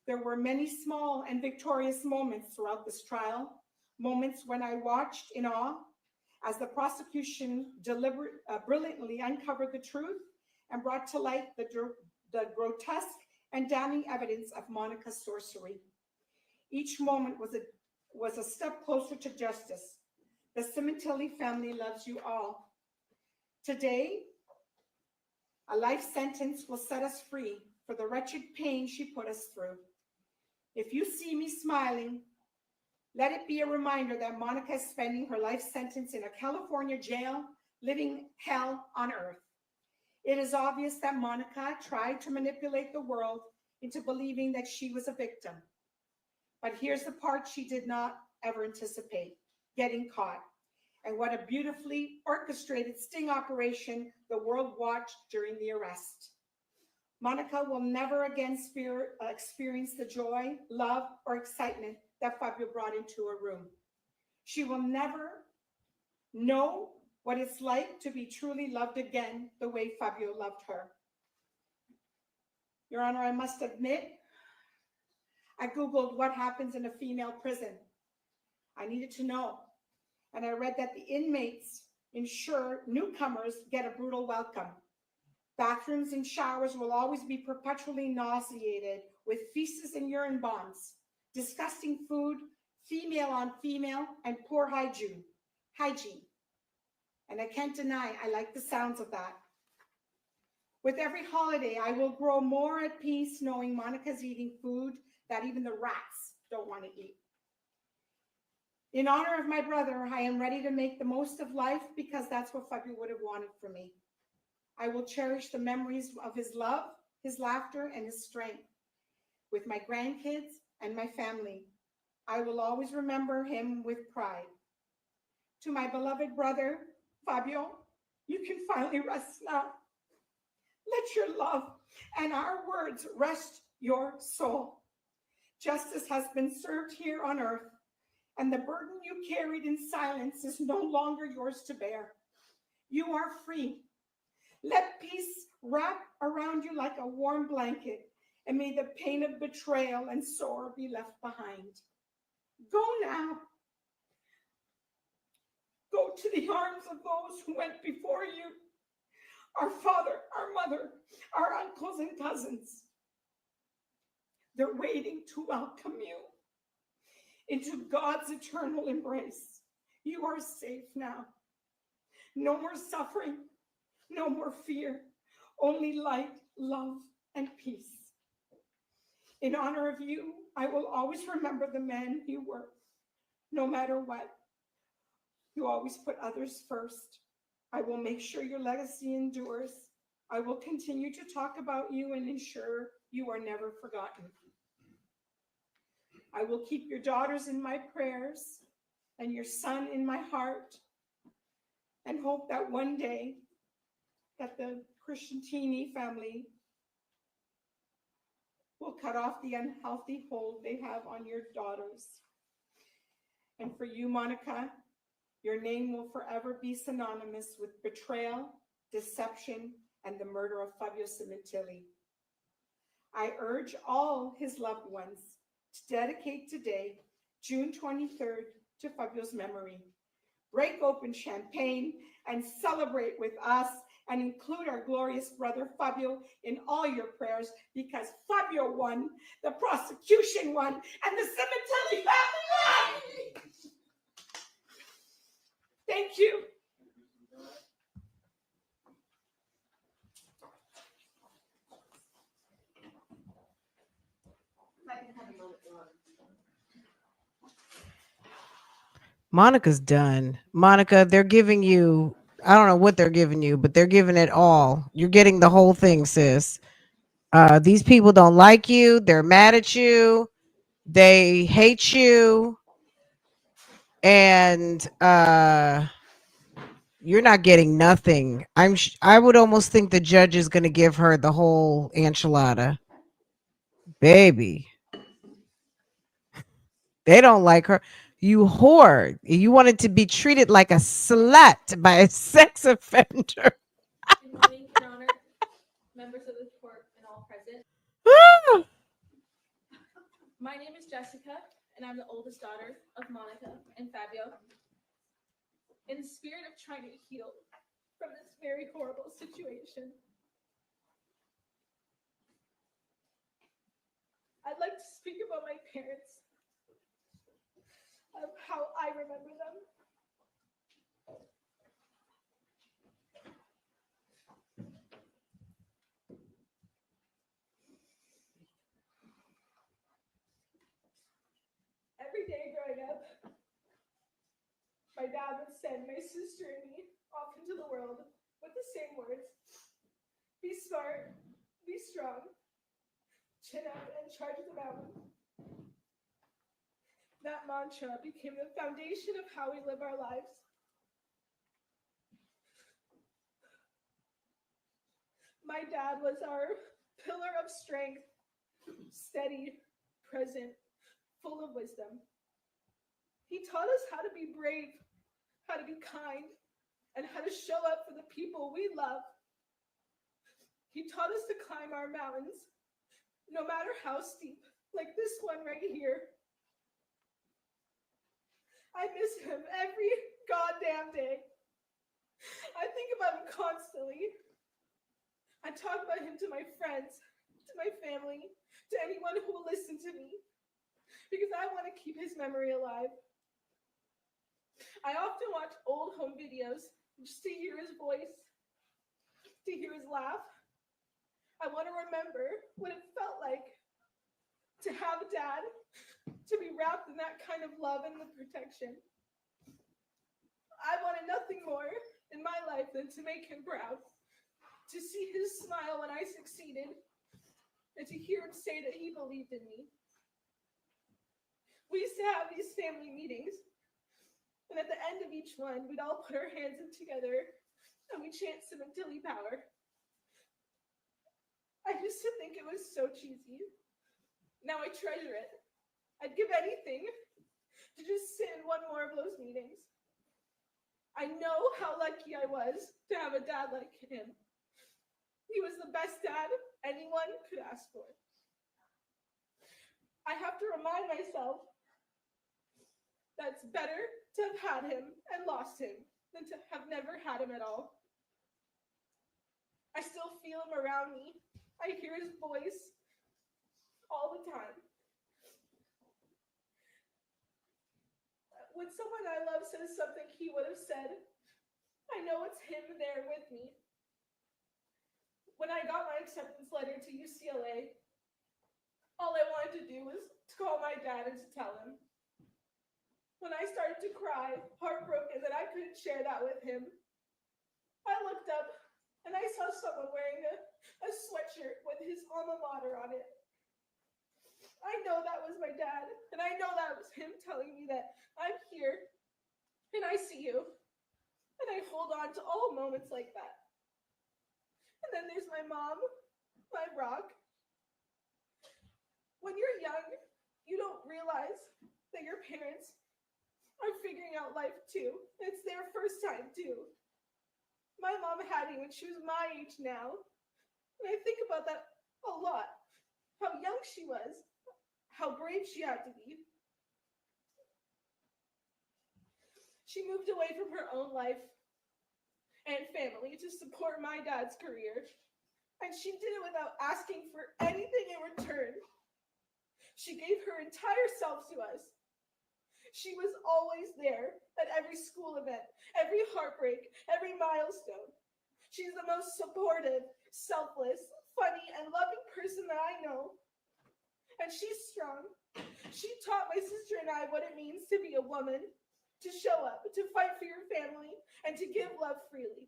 S8: There were many small and victorious moments throughout this trial, moments when I watched in awe as the prosecution brilliantly uncovered the truth and brought to light the grotesque and damning evidence of Monica's sorcery. Each moment was a step closer to justice. The Sementilli family loves you all. Today, a life sentence will set us free for the wretched pain she put us through. If you see me smiling, let it be a reminder that Monica is spending her life sentence in a California jail, living hell on earth. It is obvious that Monica tried to manipulate the world into believing that she was a victim. But here's the part she did not ever anticipate: getting caught. And what a beautifully orchestrated sting operation the world watched during the arrest. Monica will never again experience the joy, love, or excitement that Fabio brought into her room. She will never know what it's like to be truly loved again the way Fabio loved her. Your Honor, I must admit, I Googled what happens in a female prison. I needed to know. And I read that the inmates ensure newcomers get a brutal welcome. Bathrooms and showers will always be perpetually nauseated with feces and urine bonds, disgusting food, female on female, and poor hygiene. And I can't deny I like the sounds of that. With every holiday, I will grow more at peace knowing Monica's eating food that even the rats don't want to eat. In honor of my brother, I am ready to make the most of life because that's what Fabio would have wanted for me. I will cherish the memories of his love, his laughter, and his strength. With my grandkids and my family, I will always remember him with pride. To my beloved brother, Fabio, you can finally rest now. Let your love and our words rest your soul. Justice has been served here on earth, and the burden you carried in silence is no longer yours to bear. You are free. Let peace wrap around you like a warm blanket, and may the pain of betrayal and sorrow be left behind. Go now. Go to the arms of those who went before you, our father, our mother, our uncles and cousins. They're waiting to welcome you into God's eternal embrace. You are safe now. No more suffering, no more fear, only light, love, and peace. In honor of you, I will always remember the man you were. No matter what, you always put others first. I will make sure your legacy endures. I will continue to talk about you and ensure you are never forgotten. I will keep your daughters in my prayers and your son in my heart, and hope that one day that the Crescentini family will cut off the unhealthy hold they have on your daughters. And for you, Monica, your name will forever be synonymous with betrayal, deception, and the murder of Fabio Sementilli. I urge all his loved ones to dedicate today, June 23rd, to Fabio's memory. break open champagne, and celebrate with us, and include our glorious brother Fabio in all your prayers, because Fabio won, the prosecution won, and the Sementilli family won. Thank you.
S3: If I can have a moment, Ron.
S1: Monica's done. Monica, they're giving you, I don't know what they're giving you, but they're giving it all. You're getting the whole thing, sis. These people don't like you. They're mad at you. They hate you. And you're not getting nothing. I would almost think the judge is going to give her the whole enchilada. Baby. They don't like her. You whore. You wanted to be treated like a slut by a sex offender.
S12: Good morning, Your Honor, members of the court, and all present. My name is Jessica, and I'm the oldest daughter of Monica and Fabio. In the spirit of trying to heal from this very horrible situation, I'd like to speak about my parents, of how I remember them. Every day growing up, my dad would send my sister and me off into the world with the same words: be smart, be strong, chin up, and charge the mountain. That mantra became the foundation of how we live our lives. My dad was our pillar of strength, steady, present, full of wisdom. He taught us how to be brave, how to be kind, and how to show up for the people we love. He taught us to climb our mountains, no matter how steep, like this one right here. I miss him every goddamn day. I think about him constantly. I talk about him to my friends, to my family, to anyone who will listen to me, because I want to keep his memory alive. I often watch old home videos just to hear his voice, to hear his laugh. I want to remember what it felt like to have a dad, to be wrapped in that kind of love and the protection. I wanted nothing more in my life than to make him proud, to see his smile when I succeeded, and to hear him say that he believed in me. We used to have these family meetings, and at the end of each one, we'd all put our hands in together and we'd chant Sementilli power. I used to think it was so cheesy. Now I treasure it. I'd give anything to just sit in one more of those meetings. I know how lucky I was to have a dad like him. He was the best dad anyone could ask for. I have to remind myself that it's better to have had him and lost him than to have never had him at all. I still feel him around me. I hear his voice all the time. When someone I love says something he would have said, I know it's him there with me. When I got my acceptance letter to UCLA, all I wanted to do was to call my dad and to tell him. When I started to cry, heartbroken that I couldn't share that with him, I looked up and I saw someone wearing a sweatshirt with his alma mater on it. I know that was my dad, and I know that was him telling me that I'm here, and I see you, and I hold on to all moments like that. And then there's my mom, my rock. When you're young, you don't realize that your parents are figuring out life too. It's their first time too. My mom had me when she was my age now, and I think about that a lot. How young she was, how brave she had to be. She moved away from her own life and family to support my dad's career. And she did it without asking for anything in return. She gave her entire self to us. She was always there at every school event, every heartbreak, every milestone. She's the most supportive, selfless, funny, and loving person that I know. And she's strong. She taught my sister and I what it means to be a woman, to show up, to fight for your family, and to give love freely.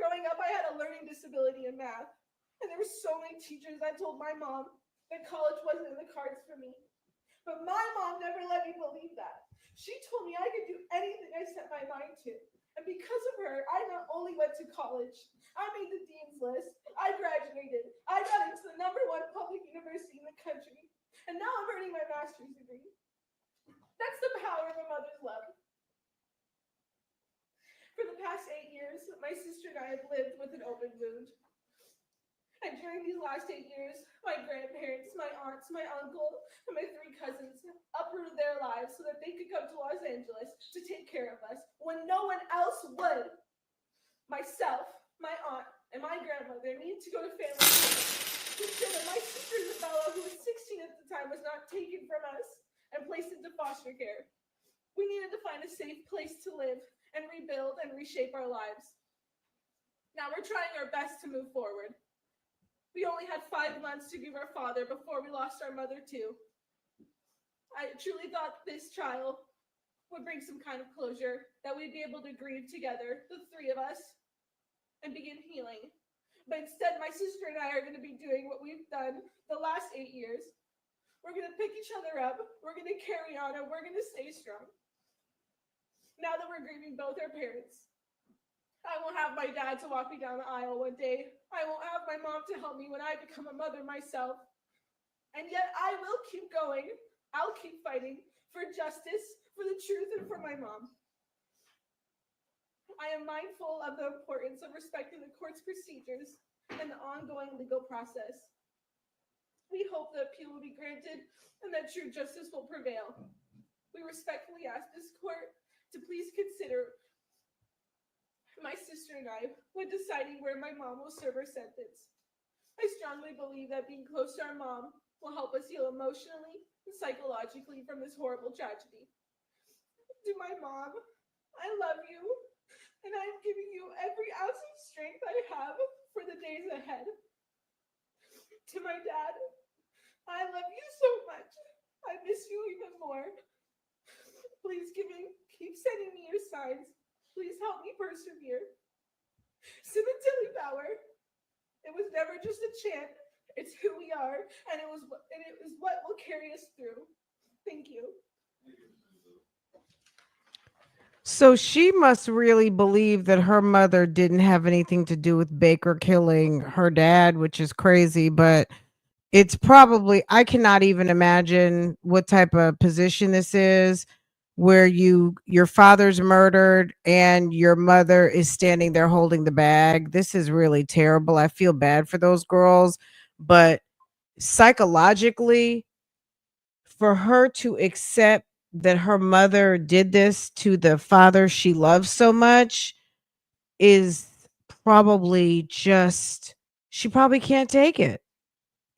S12: Growing up, I had a learning disability in math, and there were so many teachers that told my mom that college wasn't in the cards for me. But my mom never let me believe that. She told me I could do anything I set my mind to. And because of her, I not only went to college, I made the dean's list, I graduated, I got into the #1 public university in the country, and now I'm earning my master's degree. That's the power of a mother's love. For the past 8 years, my sister and I have lived with an open wound. And during these last 8 years, my grandparents, my aunts, my uncle, and my 3 cousins uprooted their lives so that they could come to Los Angeles to take care of us when no one else would. Myself, my aunt, and my grandmother needed to go to family to ensure that my sister Isabella, who was 16 at the time, was not taken from us and placed into foster care. We needed to find a safe place to live and rebuild and reshape our lives. Now we're trying our best to move forward. We only had 5 months to grieve our father before we lost our mother too. I truly thought this trial would bring some kind of closure, that we'd be able to grieve together, the 3 of us, and begin healing. But instead, my sister and I are going to be doing what we've done the last 8 years. We're going to pick each other up, we're going to carry on, and we're going to stay strong. Now that we're grieving both our parents, I won't have my dad to walk me down the aisle one day. I won't have my mom to help me when I become a mother myself. And yet I will keep going. I'll keep fighting for justice, for the truth, and for my mom. I am mindful of the importance of respecting the court's procedures and the ongoing legal process. We hope the appeal will be granted and that true justice will prevail. We respectfully ask this court to please consider my sister and I when deciding where my mom will serve her sentence. I strongly believe that being close to our mom will help us heal emotionally and psychologically from this horrible tragedy. To my mom, I love you, and I am giving you every ounce of strength I have for the days ahead. To my dad, I love you so much. I miss you even more. Please keep sending me your signs. Please help me persevere. Sementilli power. It was never just a chant. It's who we are, and it is what will carry us through. Thank you.
S1: So she must really believe that her mother didn't have anything to do with Baker killing her dad, which is crazy, but it's probably, I cannot even imagine what type of position this is, where your father's murdered and your mother is standing there holding the bag. This is really terrible. I feel bad for those girls, but psychologically, for her to accept that her mother did this to the father she loves so much is probably just, she probably can't take it.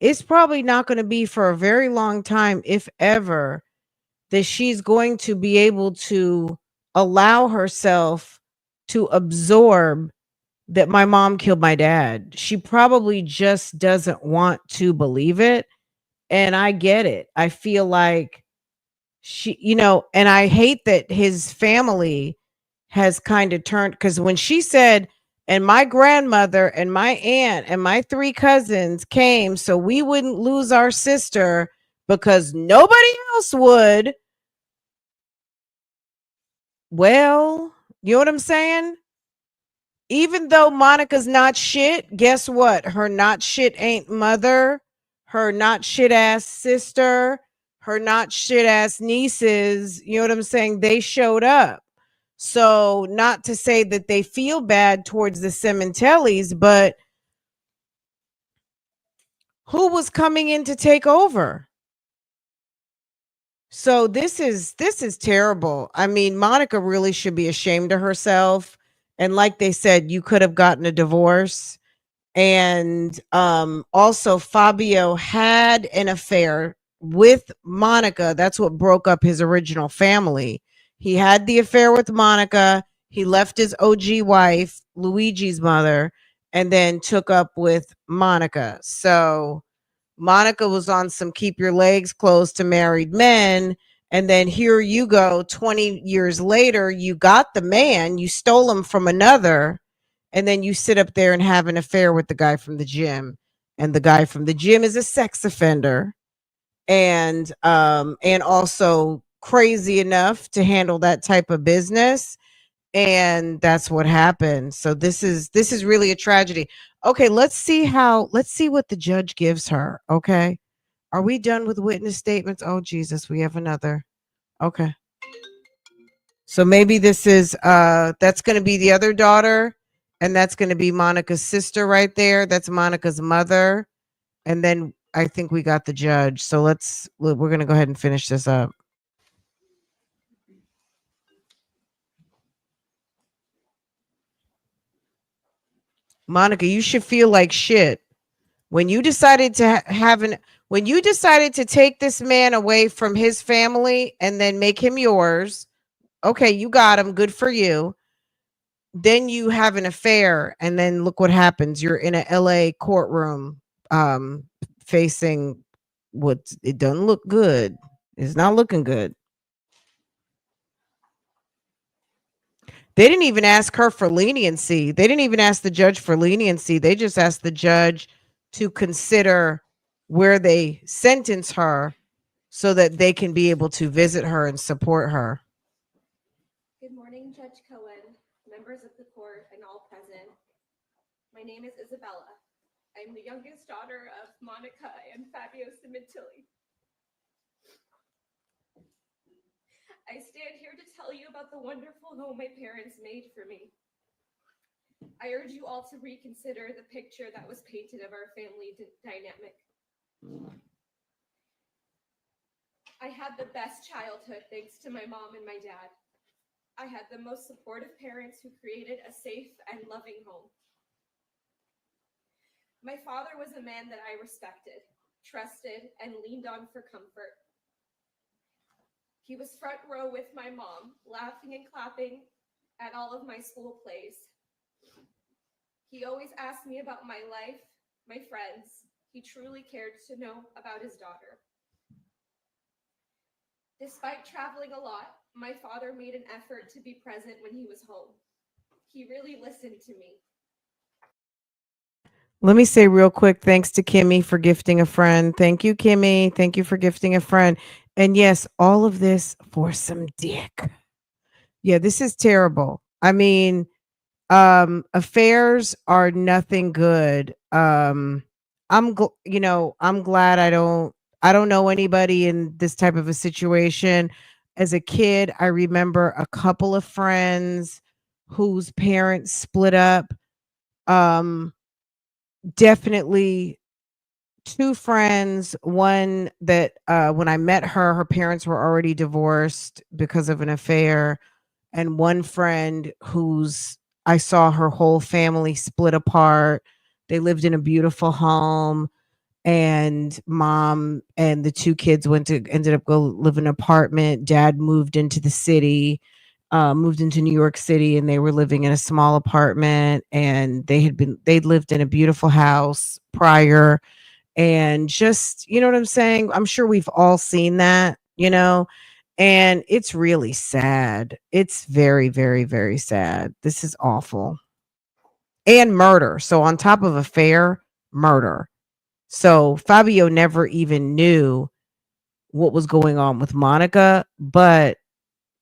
S1: It's probably not going to be for a very long time, if ever, that she's going to be able to allow herself to absorb that my mom killed my dad. She probably just doesn't want to believe it. And I get it. I feel like she, and I hate that his family has kind of turned, because when she said, and my grandmother and my aunt and my 3 cousins came so we wouldn't lose our sister because nobody else would. Well, you know what I'm saying? Even though Monica's not shit, guess what? Her not shit ain't mother, her not shit ass sister, her not shit ass nieces, you know what I'm saying? They showed up. So, not to say that they feel bad towards the Sementellis, but who was coming in to take over? So this is terrible. I mean, Monica really should be ashamed of herself. And like they said, you could have gotten a divorce. And also Fabio had an affair with Monica. That's what broke up his original family. He had the affair with Monica. He left his OG wife, Luigi's mother, and then took up with Monica. So Monica was on some keep your legs closed to married men. And then here you go, 20 years later, you got the man, you stole him from another, and then you sit up there and have an affair with the guy from the gym. And the guy from the gym is a sex offender and also crazy enough to handle that type of business, and that's what happened. So this is really a tragedy. Okay, let's see what the judge gives her. Okay, are we done with witness statements? Oh Jesus, we have another. Okay, so maybe this is that's going to be the other daughter, and that's going to be Monica's sister right there. That's Monica's mother, and then I think we got the judge. So we're going to go ahead and finish this up. Monica, you should feel like shit when you decided to when you decided to take this man away from his family and then make him yours. Okay, you got him, good for you. Then you have an affair, and then look what happens. You're in a LA courtroom facing what it doesn't look good. It's not looking good. They didn't even ask her for leniency. They didn't even ask the judge for leniency. They just asked the judge to consider where they sentence her so that they can be able to visit her and support her.
S13: Good morning, Judge Cohen, members of the court, and all present. My name is Isabella. I'm the youngest daughter of Monica and Fabio Sementilli. I stand here to tell you about the wonderful home my parents made for me. I urge you all to reconsider the picture that was painted of our family dynamic. I had the best childhood thanks to my mom and my dad. I had the most supportive parents who created a safe and loving home. My father was a man that I respected, trusted, and leaned on for comfort. He was front row with my mom, laughing and clapping at all of my school plays. He always asked me about my life, my friends. He truly cared to know about his daughter. Despite traveling a lot, my father made an effort to be present when he was home. He really listened to me.
S1: Let me say real quick, thanks to Kimmy for gifting a friend. Thank you, Kimmy. Thank you for gifting a friend. And yes, all of this for some dick. Yeah, this is terrible. I mean, affairs are nothing good. I'm glad I don't know anybody in this type of a situation. As a kid, I remember a couple of friends whose parents split up. Definitely two friends, one that when I met her, her parents were already divorced because of an affair, and one friend whose I saw her whole family split apart. They lived in a beautiful home, and mom and the two kids ended up go live in an apartment. Dad moved into the city, moved into New York City, and they were living in a small apartment, and they'd lived in a beautiful house prior. And just, you know what I'm saying? I'm sure we've all seen that, and it's really sad. It's very, very, very sad. This is awful. And murder. So on top of affair, murder. So Fabio never even knew what was going on with Monica, but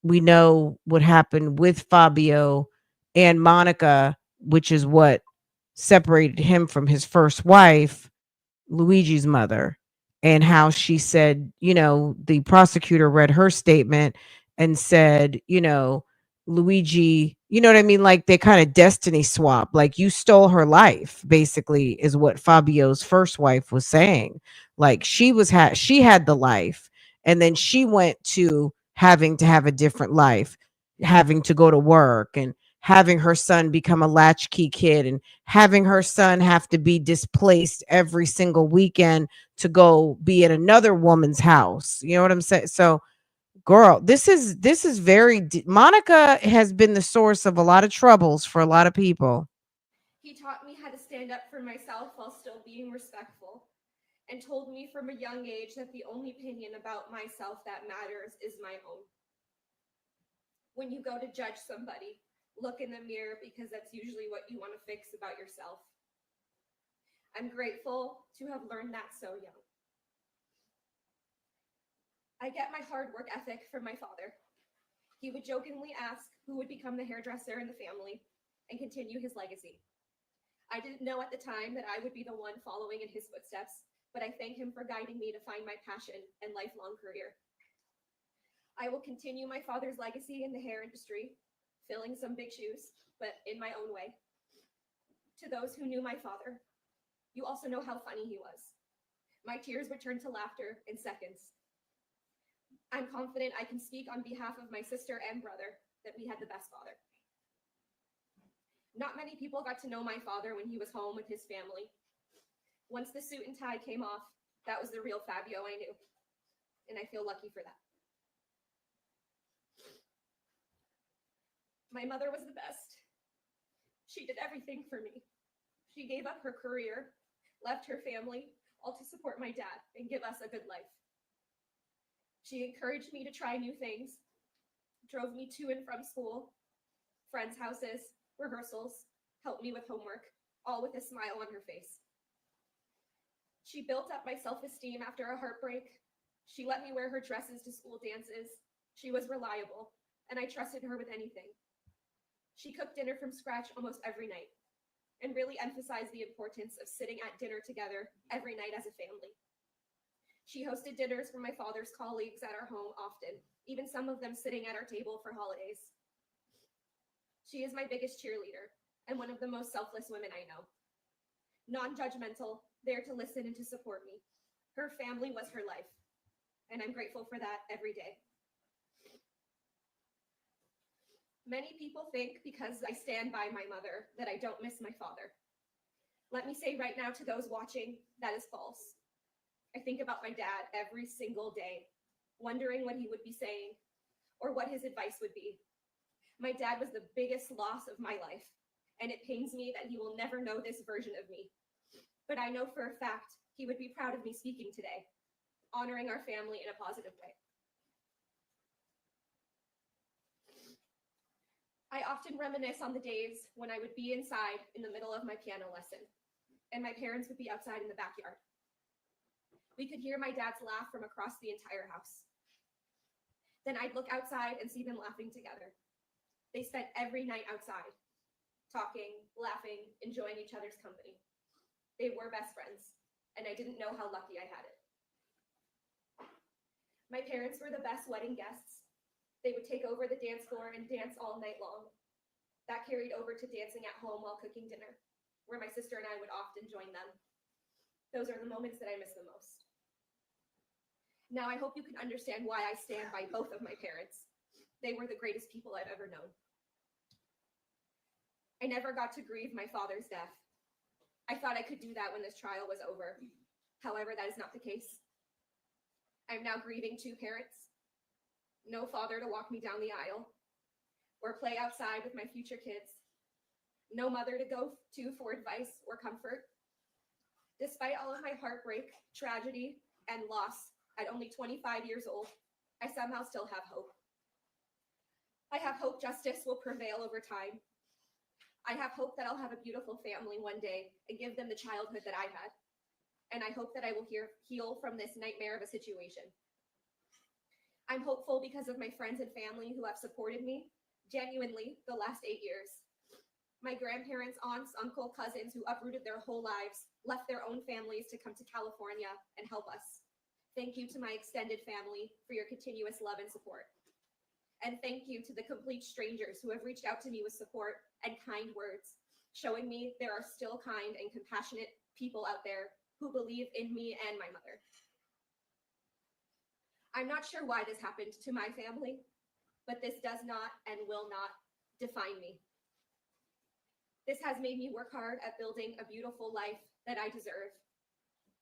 S1: we know what happened with Fabio and Monica, which is what separated him from his first wife, Luigi's mother, and how she said, the prosecutor read her statement and said, Luigi, you know what I mean? Like they kind of destiny swap, like you stole her life, basically, is what Fabio's first wife was saying. Like she had the life And then she went to having to have a different life, having to go to work and having her son become a latchkey kid and having her son have to be displaced every single weekend to go be at another woman's house. You know what I'm saying? So, girl, this is Monica has been the source of a lot of troubles for a lot of people.
S13: He taught me how to stand up for myself while still being respectful, and told me from a young age that the only opinion about myself that matters is my own. When you go to judge somebody, look in the mirror because that's usually what you want to fix about yourself. I'm grateful to have learned that so young. I get my hard work ethic from my father. He would jokingly ask who would become the hairdresser in the family and continue his legacy. I didn't know at the time that I would be the one following in his footsteps, but I thank him for guiding me to find my passion and lifelong career. I will continue my father's legacy in the hair industry, filling some big shoes, but in my own way. To those who knew my father, you also know how funny he was. My tears would turn to laughter in seconds. I'm confident I can speak on behalf of my sister and brother that we had the best father. Not many people got to know my father when he was home with his family. Once the suit and tie came off, that was the real Fabio I knew, and I feel lucky for that. My mother was the best. She did everything for me. She gave up her career, left her family, all to support my dad and give us a good life. She encouraged me to try new things, drove me to and from school, friends' houses, rehearsals, helped me with homework, all with a smile on her face. She built up my self-esteem after a heartbreak. She let me wear her dresses to school dances. She was reliable, and I trusted her with anything. She cooked dinner from scratch almost every night and really emphasized the importance of sitting at dinner together every night as a family. She hosted dinners for my father's colleagues at our home often, even some of them sitting at our table for holidays. She is my biggest cheerleader and one of the most selfless women I know. Non-judgmental, there to listen and to support me. Her family was her life, and I'm grateful for that every day. Many people think because I stand by my mother that I don't miss my father. Let me say right now to those watching, that is false. I think about my dad every single day, wondering what he would be saying or what his advice would be. My dad was the biggest loss of my life, and it pains me that he will never know this version of me. But I know for a fact he would be proud of me speaking today, honoring our family in a positive way. I often reminisce on the days when I would be inside in the middle of my piano lesson, and my parents would be outside in the backyard. We could hear my dad's laugh from across the entire house. Then I'd look outside and see them laughing together. They spent every night outside, talking, laughing, enjoying each other's company. They were best friends, and I didn't know how lucky I had it. My parents were the best wedding guests. They would take over the dance floor and dance all night long. That carried over to dancing at home while cooking dinner, where my sister and I would often join them. Those are the moments that I miss the most. Now, I hope you can understand why I stand by both of my parents. They were the greatest people I've ever known. I never got to grieve my father's death. I thought I could do that when this trial was over. However, that is not the case. I'm now grieving two parents. No father to walk me down the aisle or play outside with my future kids. No mother to go to for advice or comfort. Despite all of my heartbreak, tragedy, and loss at only 25 years old, I somehow still have hope. I have hope justice will prevail over time. I have hope that I'll have a beautiful family one day and give them the childhood that I had. And I hope that I will heal from this nightmare of a situation. I'm hopeful because of my friends and family who have supported me, genuinely, the last 8 years. My grandparents, aunts, uncle, cousins who uprooted their whole lives, left their own families to come to California and help us. Thank you to my extended family for your continuous love and support. And thank you to the complete strangers who have reached out to me with support and kind words, showing me there are still kind and compassionate people out there who believe in me and my mother. I'm not sure why this happened to my family, but this does not and will not define me. This has made me work hard at building a beautiful life that I deserve,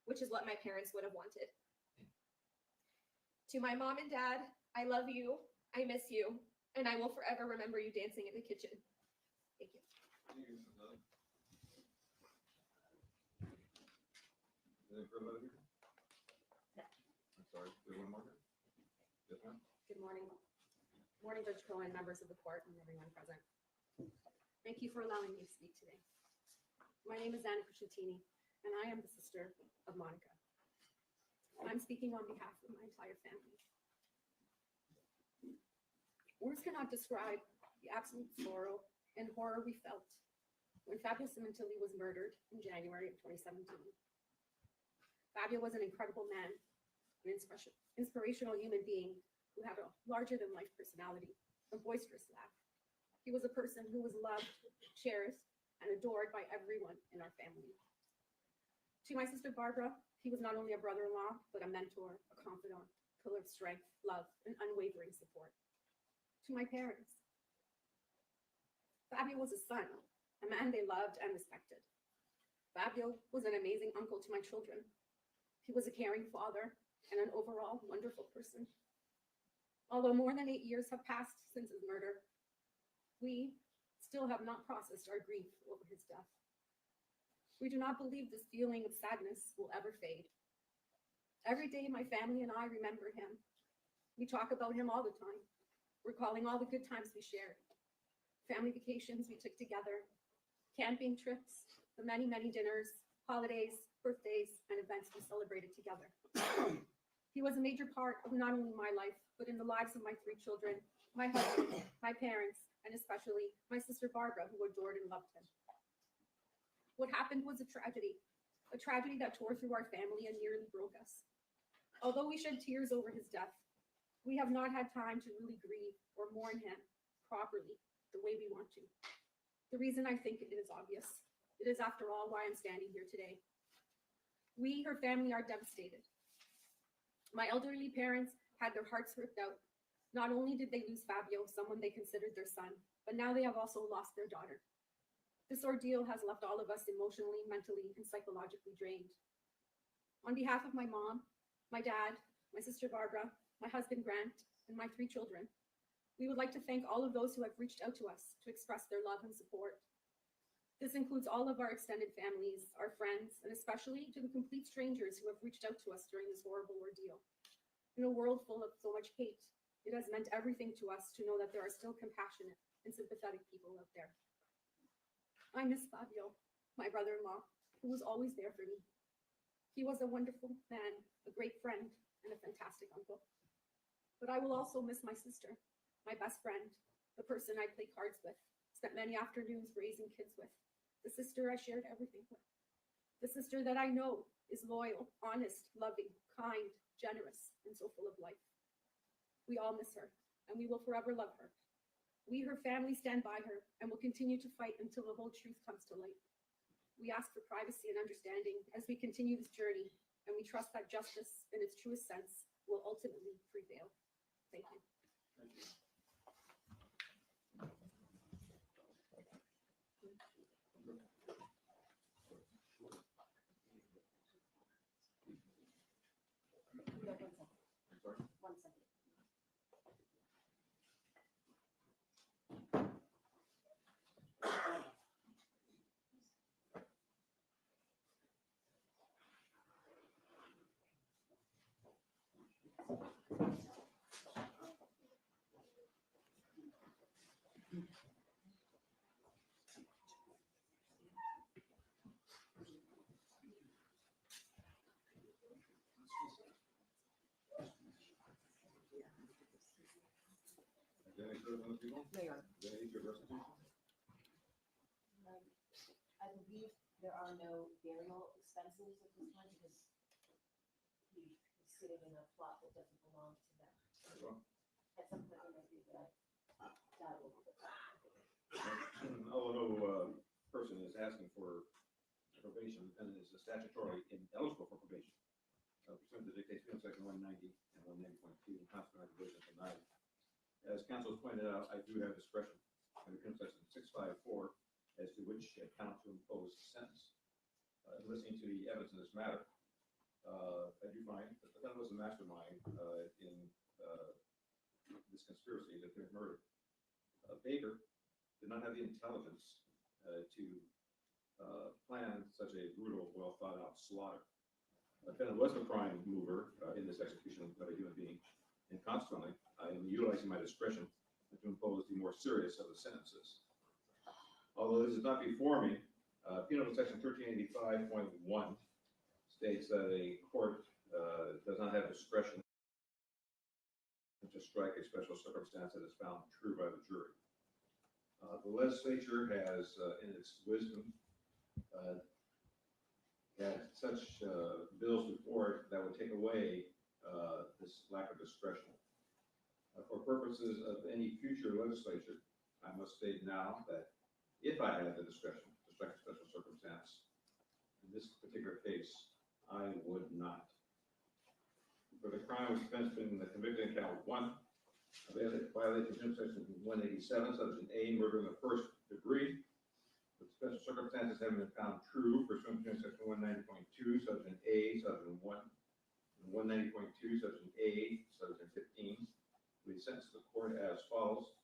S13: which is what my parents would have wanted. To my mom and dad, I love you, I miss you, and I will forever remember you dancing in the kitchen. Thank you.
S4: Anything further here? I'm sorry, is there one more here? Yes, ma'am?
S14: Good morning. Morning, Judge Cohen, members of the court, and everyone present. Thank you for allowing me to speak today. My name is Anna Crescentini, and I am the sister of Monica. I'm speaking on behalf of my entire family. Words cannot describe the absolute sorrow and horror we felt when Fabio Sementilli was murdered in January of 2017. Fabio was an incredible man, an inspirational human being who had a larger-than-life personality, a boisterous laugh. He was a person who was loved, cherished, and adored by everyone in our family. To my sister Barbara, he was not only a brother-in-law, but a mentor, a confidant, pillar of strength, love, and unwavering support. To my parents, Fabio was a son, a man they loved and respected. Fabio was an amazing uncle to my children. He was a caring father and an overall wonderful person. Although more than 8 years have passed since his murder, we still have not processed our grief over his death. We do not believe this feeling of sadness will ever fade. Every day, my family and I remember him. We talk about him all the time, recalling all the good times we shared, family vacations we took together, camping trips, the many, many dinners, holidays, birthdays, and events we celebrated together. He was a major part of not only my life, but in the lives of my 3 children, my husband, my parents, and especially my sister Barbara, who adored and loved him. What happened was a tragedy that tore through our family and nearly broke us. Although we shed tears over his death, we have not had time to really grieve or mourn him properly the way we want to. The reason I think it is obvious. It is, after all, why I'm standing here today. We, her family, are devastated. My elderly parents had their hearts ripped out. Not only did they lose Fabio, someone they considered their son, but now they have also lost their daughter. This ordeal has left all of us emotionally, mentally, and psychologically drained. On behalf of my mom, my dad, my sister Barbara, my husband Grant, and my 3 children, we would like to thank all of those who have reached out to us to express their love and support. This includes all of our extended families, our friends, and especially to the complete strangers who have reached out to us during this horrible ordeal. In a world full of so much hate, it has meant everything to us to know that there are still compassionate and sympathetic people out there. I miss Fabio, my brother-in-law, who was always there for me. He was a wonderful man, a great friend, and a fantastic uncle. But I will also miss my sister, my best friend, the person I play cards with, spent many afternoons raising kids with, the sister I shared everything with, the sister that I know is loyal, honest, loving, kind, generous, and so full of life. We all miss her, and we will forever love her. We, her family, stand by her and will continue to fight until the whole truth comes to light. We ask for privacy and understanding as we continue this journey, and we trust that justice, in its truest sense, will ultimately prevail. Thank you.
S4: Thank you. I'm sorry?
S14: 1 second.
S4: Is there any further on the people?
S14: No, Your Honor.
S4: Is there any good restitution?
S14: I believe there are no burial expenses at this time because he is sitting in a plot that doesn't belong to them.
S4: Very well.
S14: At some point, there might be, but I doubt it will be.
S4: Although no person is asking for probation and is statutorily ineligible for probation, pursuant to dictates penal section 190 and 190.2 and constitutional provisions tonight. As counsel has pointed out, I do have discretion under penal section 654 as to which count to impose sentence. Listening to the evidence in this matter, I do find that the defendant was the mastermind in this conspiracy to commit murder. Baker did not have the intelligence to plan such a brutal, well thought out slaughter. The defendant was the prime mover in this execution of a human being, and consequently, I am utilizing my discretion to impose the more serious of the sentences. Although this is not before me, Penal section 1385.1 states that a court does not have discretion to strike a special circumstance that is found true by the jury. The legislature has, in its wisdom, had such bills before it that would take away this lack of discretion. For purposes of any future legislature, I must state now that if I had the discretion to strike a special circumstance, in this particular case, I would not. For the crime which has been convicted in count 1, violation of section 187, subsection A, murder in the first degree. The special circumstances having been found true pursuant to section 190.2, subsection A, subsection 1, and 190.2, subsection A, subsection 15. We sentence the court as follows.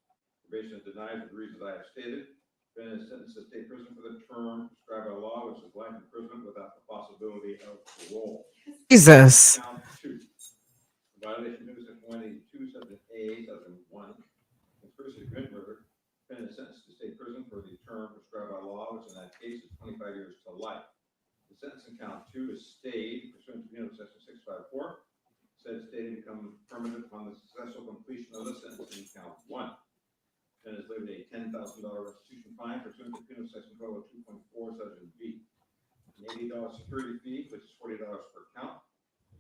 S4: Probation denies for the reasons I have stated. Defendant is sentenced to state prison for the term prescribed by law, which is life imprisonment without the possibility of parole.
S1: Jesus.
S4: Count 2. Violation of section 182, subsection A, subsection 1. Conspiracy to commit murder. Defendant is sentenced to state prison for the term prescribed by law, which in that case is 25 years to life. The sentence in count 2 is stayed pursuant to penal section 654. Said stay become permanent upon the successful completion of the sentence in count 1. Then is levied a $10,000 restitution fine pursuant to penal section 1202.4, subsection B. An $80 security fee, which is $40 per count.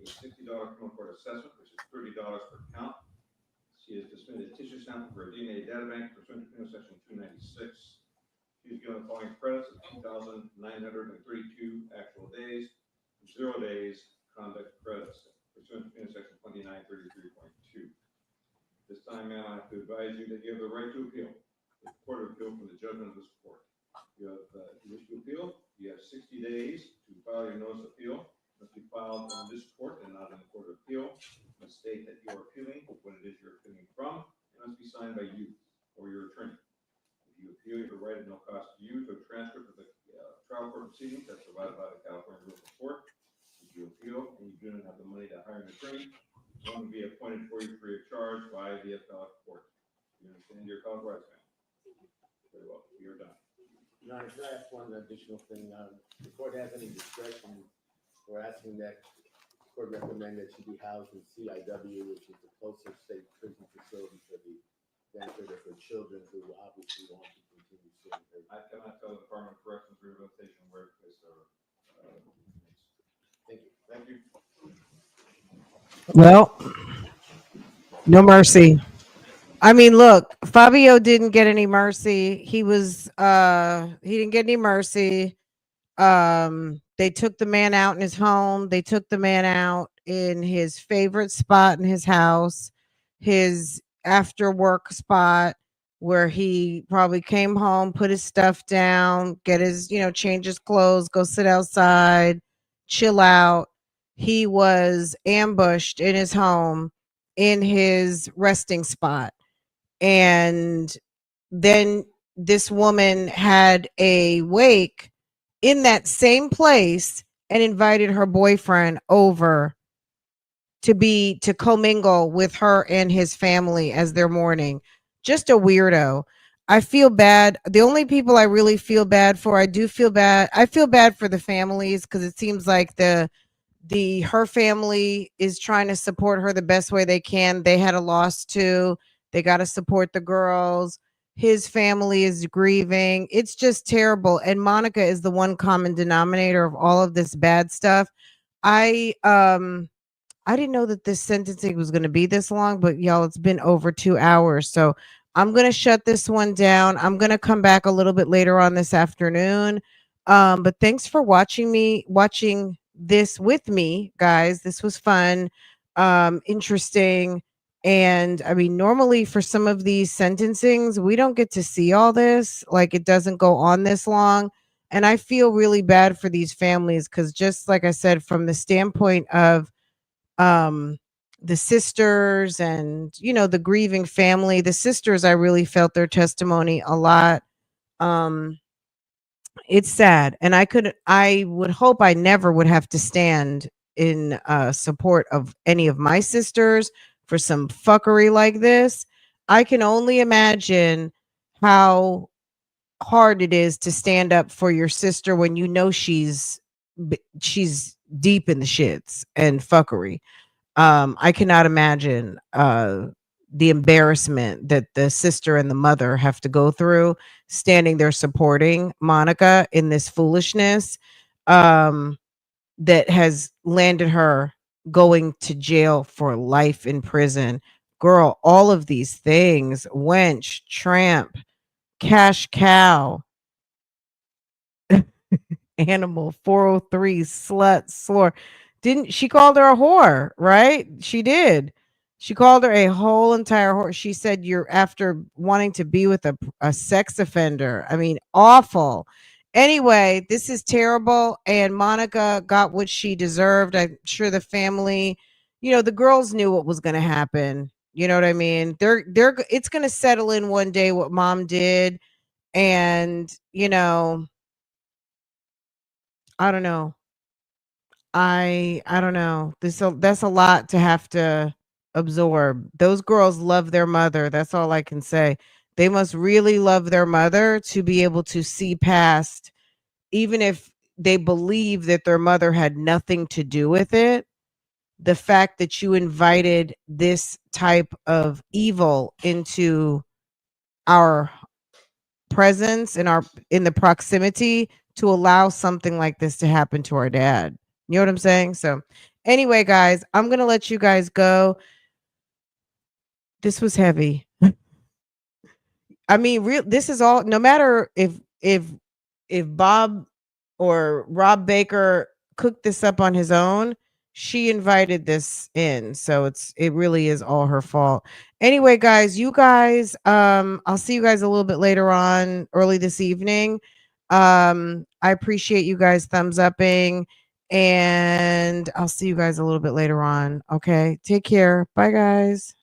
S4: A $60 criminal court assessment, which is $30 per count. She is to submit a tissue sample for a DNA data bank pursuant to penal section 296. She is given the following credits of 2,932 actual days, 0 days conduct credits pursuant to penal section 2933.2. This time, ma'am, I have to advise you that you have the right to appeal the Court of Appeal from the judgment of this court. You have, if you wish to appeal, you have 60 days to file your notice of appeal. It must be filed in this court and not in the Court of Appeal. You must state that you are appealing what it is you're appealing from. It must be signed by you or your attorney. If you appeal, you have a right at no cost to you to a transcript of the trial court proceedings that's provided by the California Rules of Court. If you appeal and you do not have the money to hire an attorney, one will be appointed for you free of charge by the appellate court. You understand your appellate rights, ma'am? Very well. You're done.
S2: Your Honor, can I ask one additional thing? The court has any discretion for asking that the court recommend that she be housed in CIW, which is the closest state prison facility for the benefit of her children who obviously want to continue serving her.
S4: I cannot tell the Department of Corrections or Rehabilitation where to place her.
S2: Thank you.
S4: Thank you.
S1: Well, no mercy. I mean, look, Fabio didn't get any mercy. He didn't get any mercy. They took the man out in his home. They took the man out in his favorite spot in his house, his after work spot where he probably came home, put his stuff down, get his, change his clothes, go sit outside, chill out. He was ambushed in his home in his resting spot. And then this woman had a wake in that same place and invited her boyfriend over to commingle with her and his family as their mourning. Just a weirdo. I feel bad. The only people I really feel bad for, I feel bad for the families because it seems like her family is trying to support her the best way they can. They had a loss too. They got to support the girls. His family is grieving. It's just terrible. And Monica is the one common denominator of all of this bad stuff. I didn't know that this sentencing was going to be this long, but y'all, it's been over 2 hours. So I'm going to shut this one down. I'm going to come back a little bit later on this afternoon. But thanks for watching this with me, guys. This was fun, interesting. And I mean, normally for some of these sentencings, we don't get to see all this. Like, it doesn't go on this long. And I feel really bad for these families because, just like I said, from the standpoint of um the sisters and, the grieving family, the sisters, I really felt their testimony a lot. um it's sad, and I would hope I never would have to stand in support of any of my sisters for some fuckery like this. I can only imagine how hard it is to stand up for your sister when you know she's deep in the shits and fuckery. I cannot imagine the embarrassment that the sister and the mother have to go through standing there supporting Monica in this foolishness um, that has landed her going to jail for life in prison. Girl, all of these things, wench, tramp, cash cow, animal, 403, slut, slur. Didn't she called her a whore, right? She did. She called her a whole entire whore. She said you're after wanting to be with a sex offender. I mean, awful. Anyway, this is terrible. And Monica got what she deserved. I'm sure the family, the girls knew what was going to happen. You know what I mean? It's going to settle in one day what mom did. And, I don't know. I don't know. That's a lot to have to absorb. Those girls love their mother. That's all I can say. They must really love their mother to be able to see past, even if they believe that their mother had nothing to do with it, the fact that you invited this type of evil into our presence, in the proximity, to allow something like this to happen to our dad. You know what I'm saying? So anyway, guys, I'm going to let you guys go. This was heavy. I mean, this is all, no matter if Bob or Rob Baker cooked this up on his own, she invited this in. So it really is all her fault. Anyway, guys, I'll see you guys a little bit later on, early this evening. I appreciate you guys thumbs upping, and I'll see you guys a little bit later on. Okay. Take care. Bye, guys.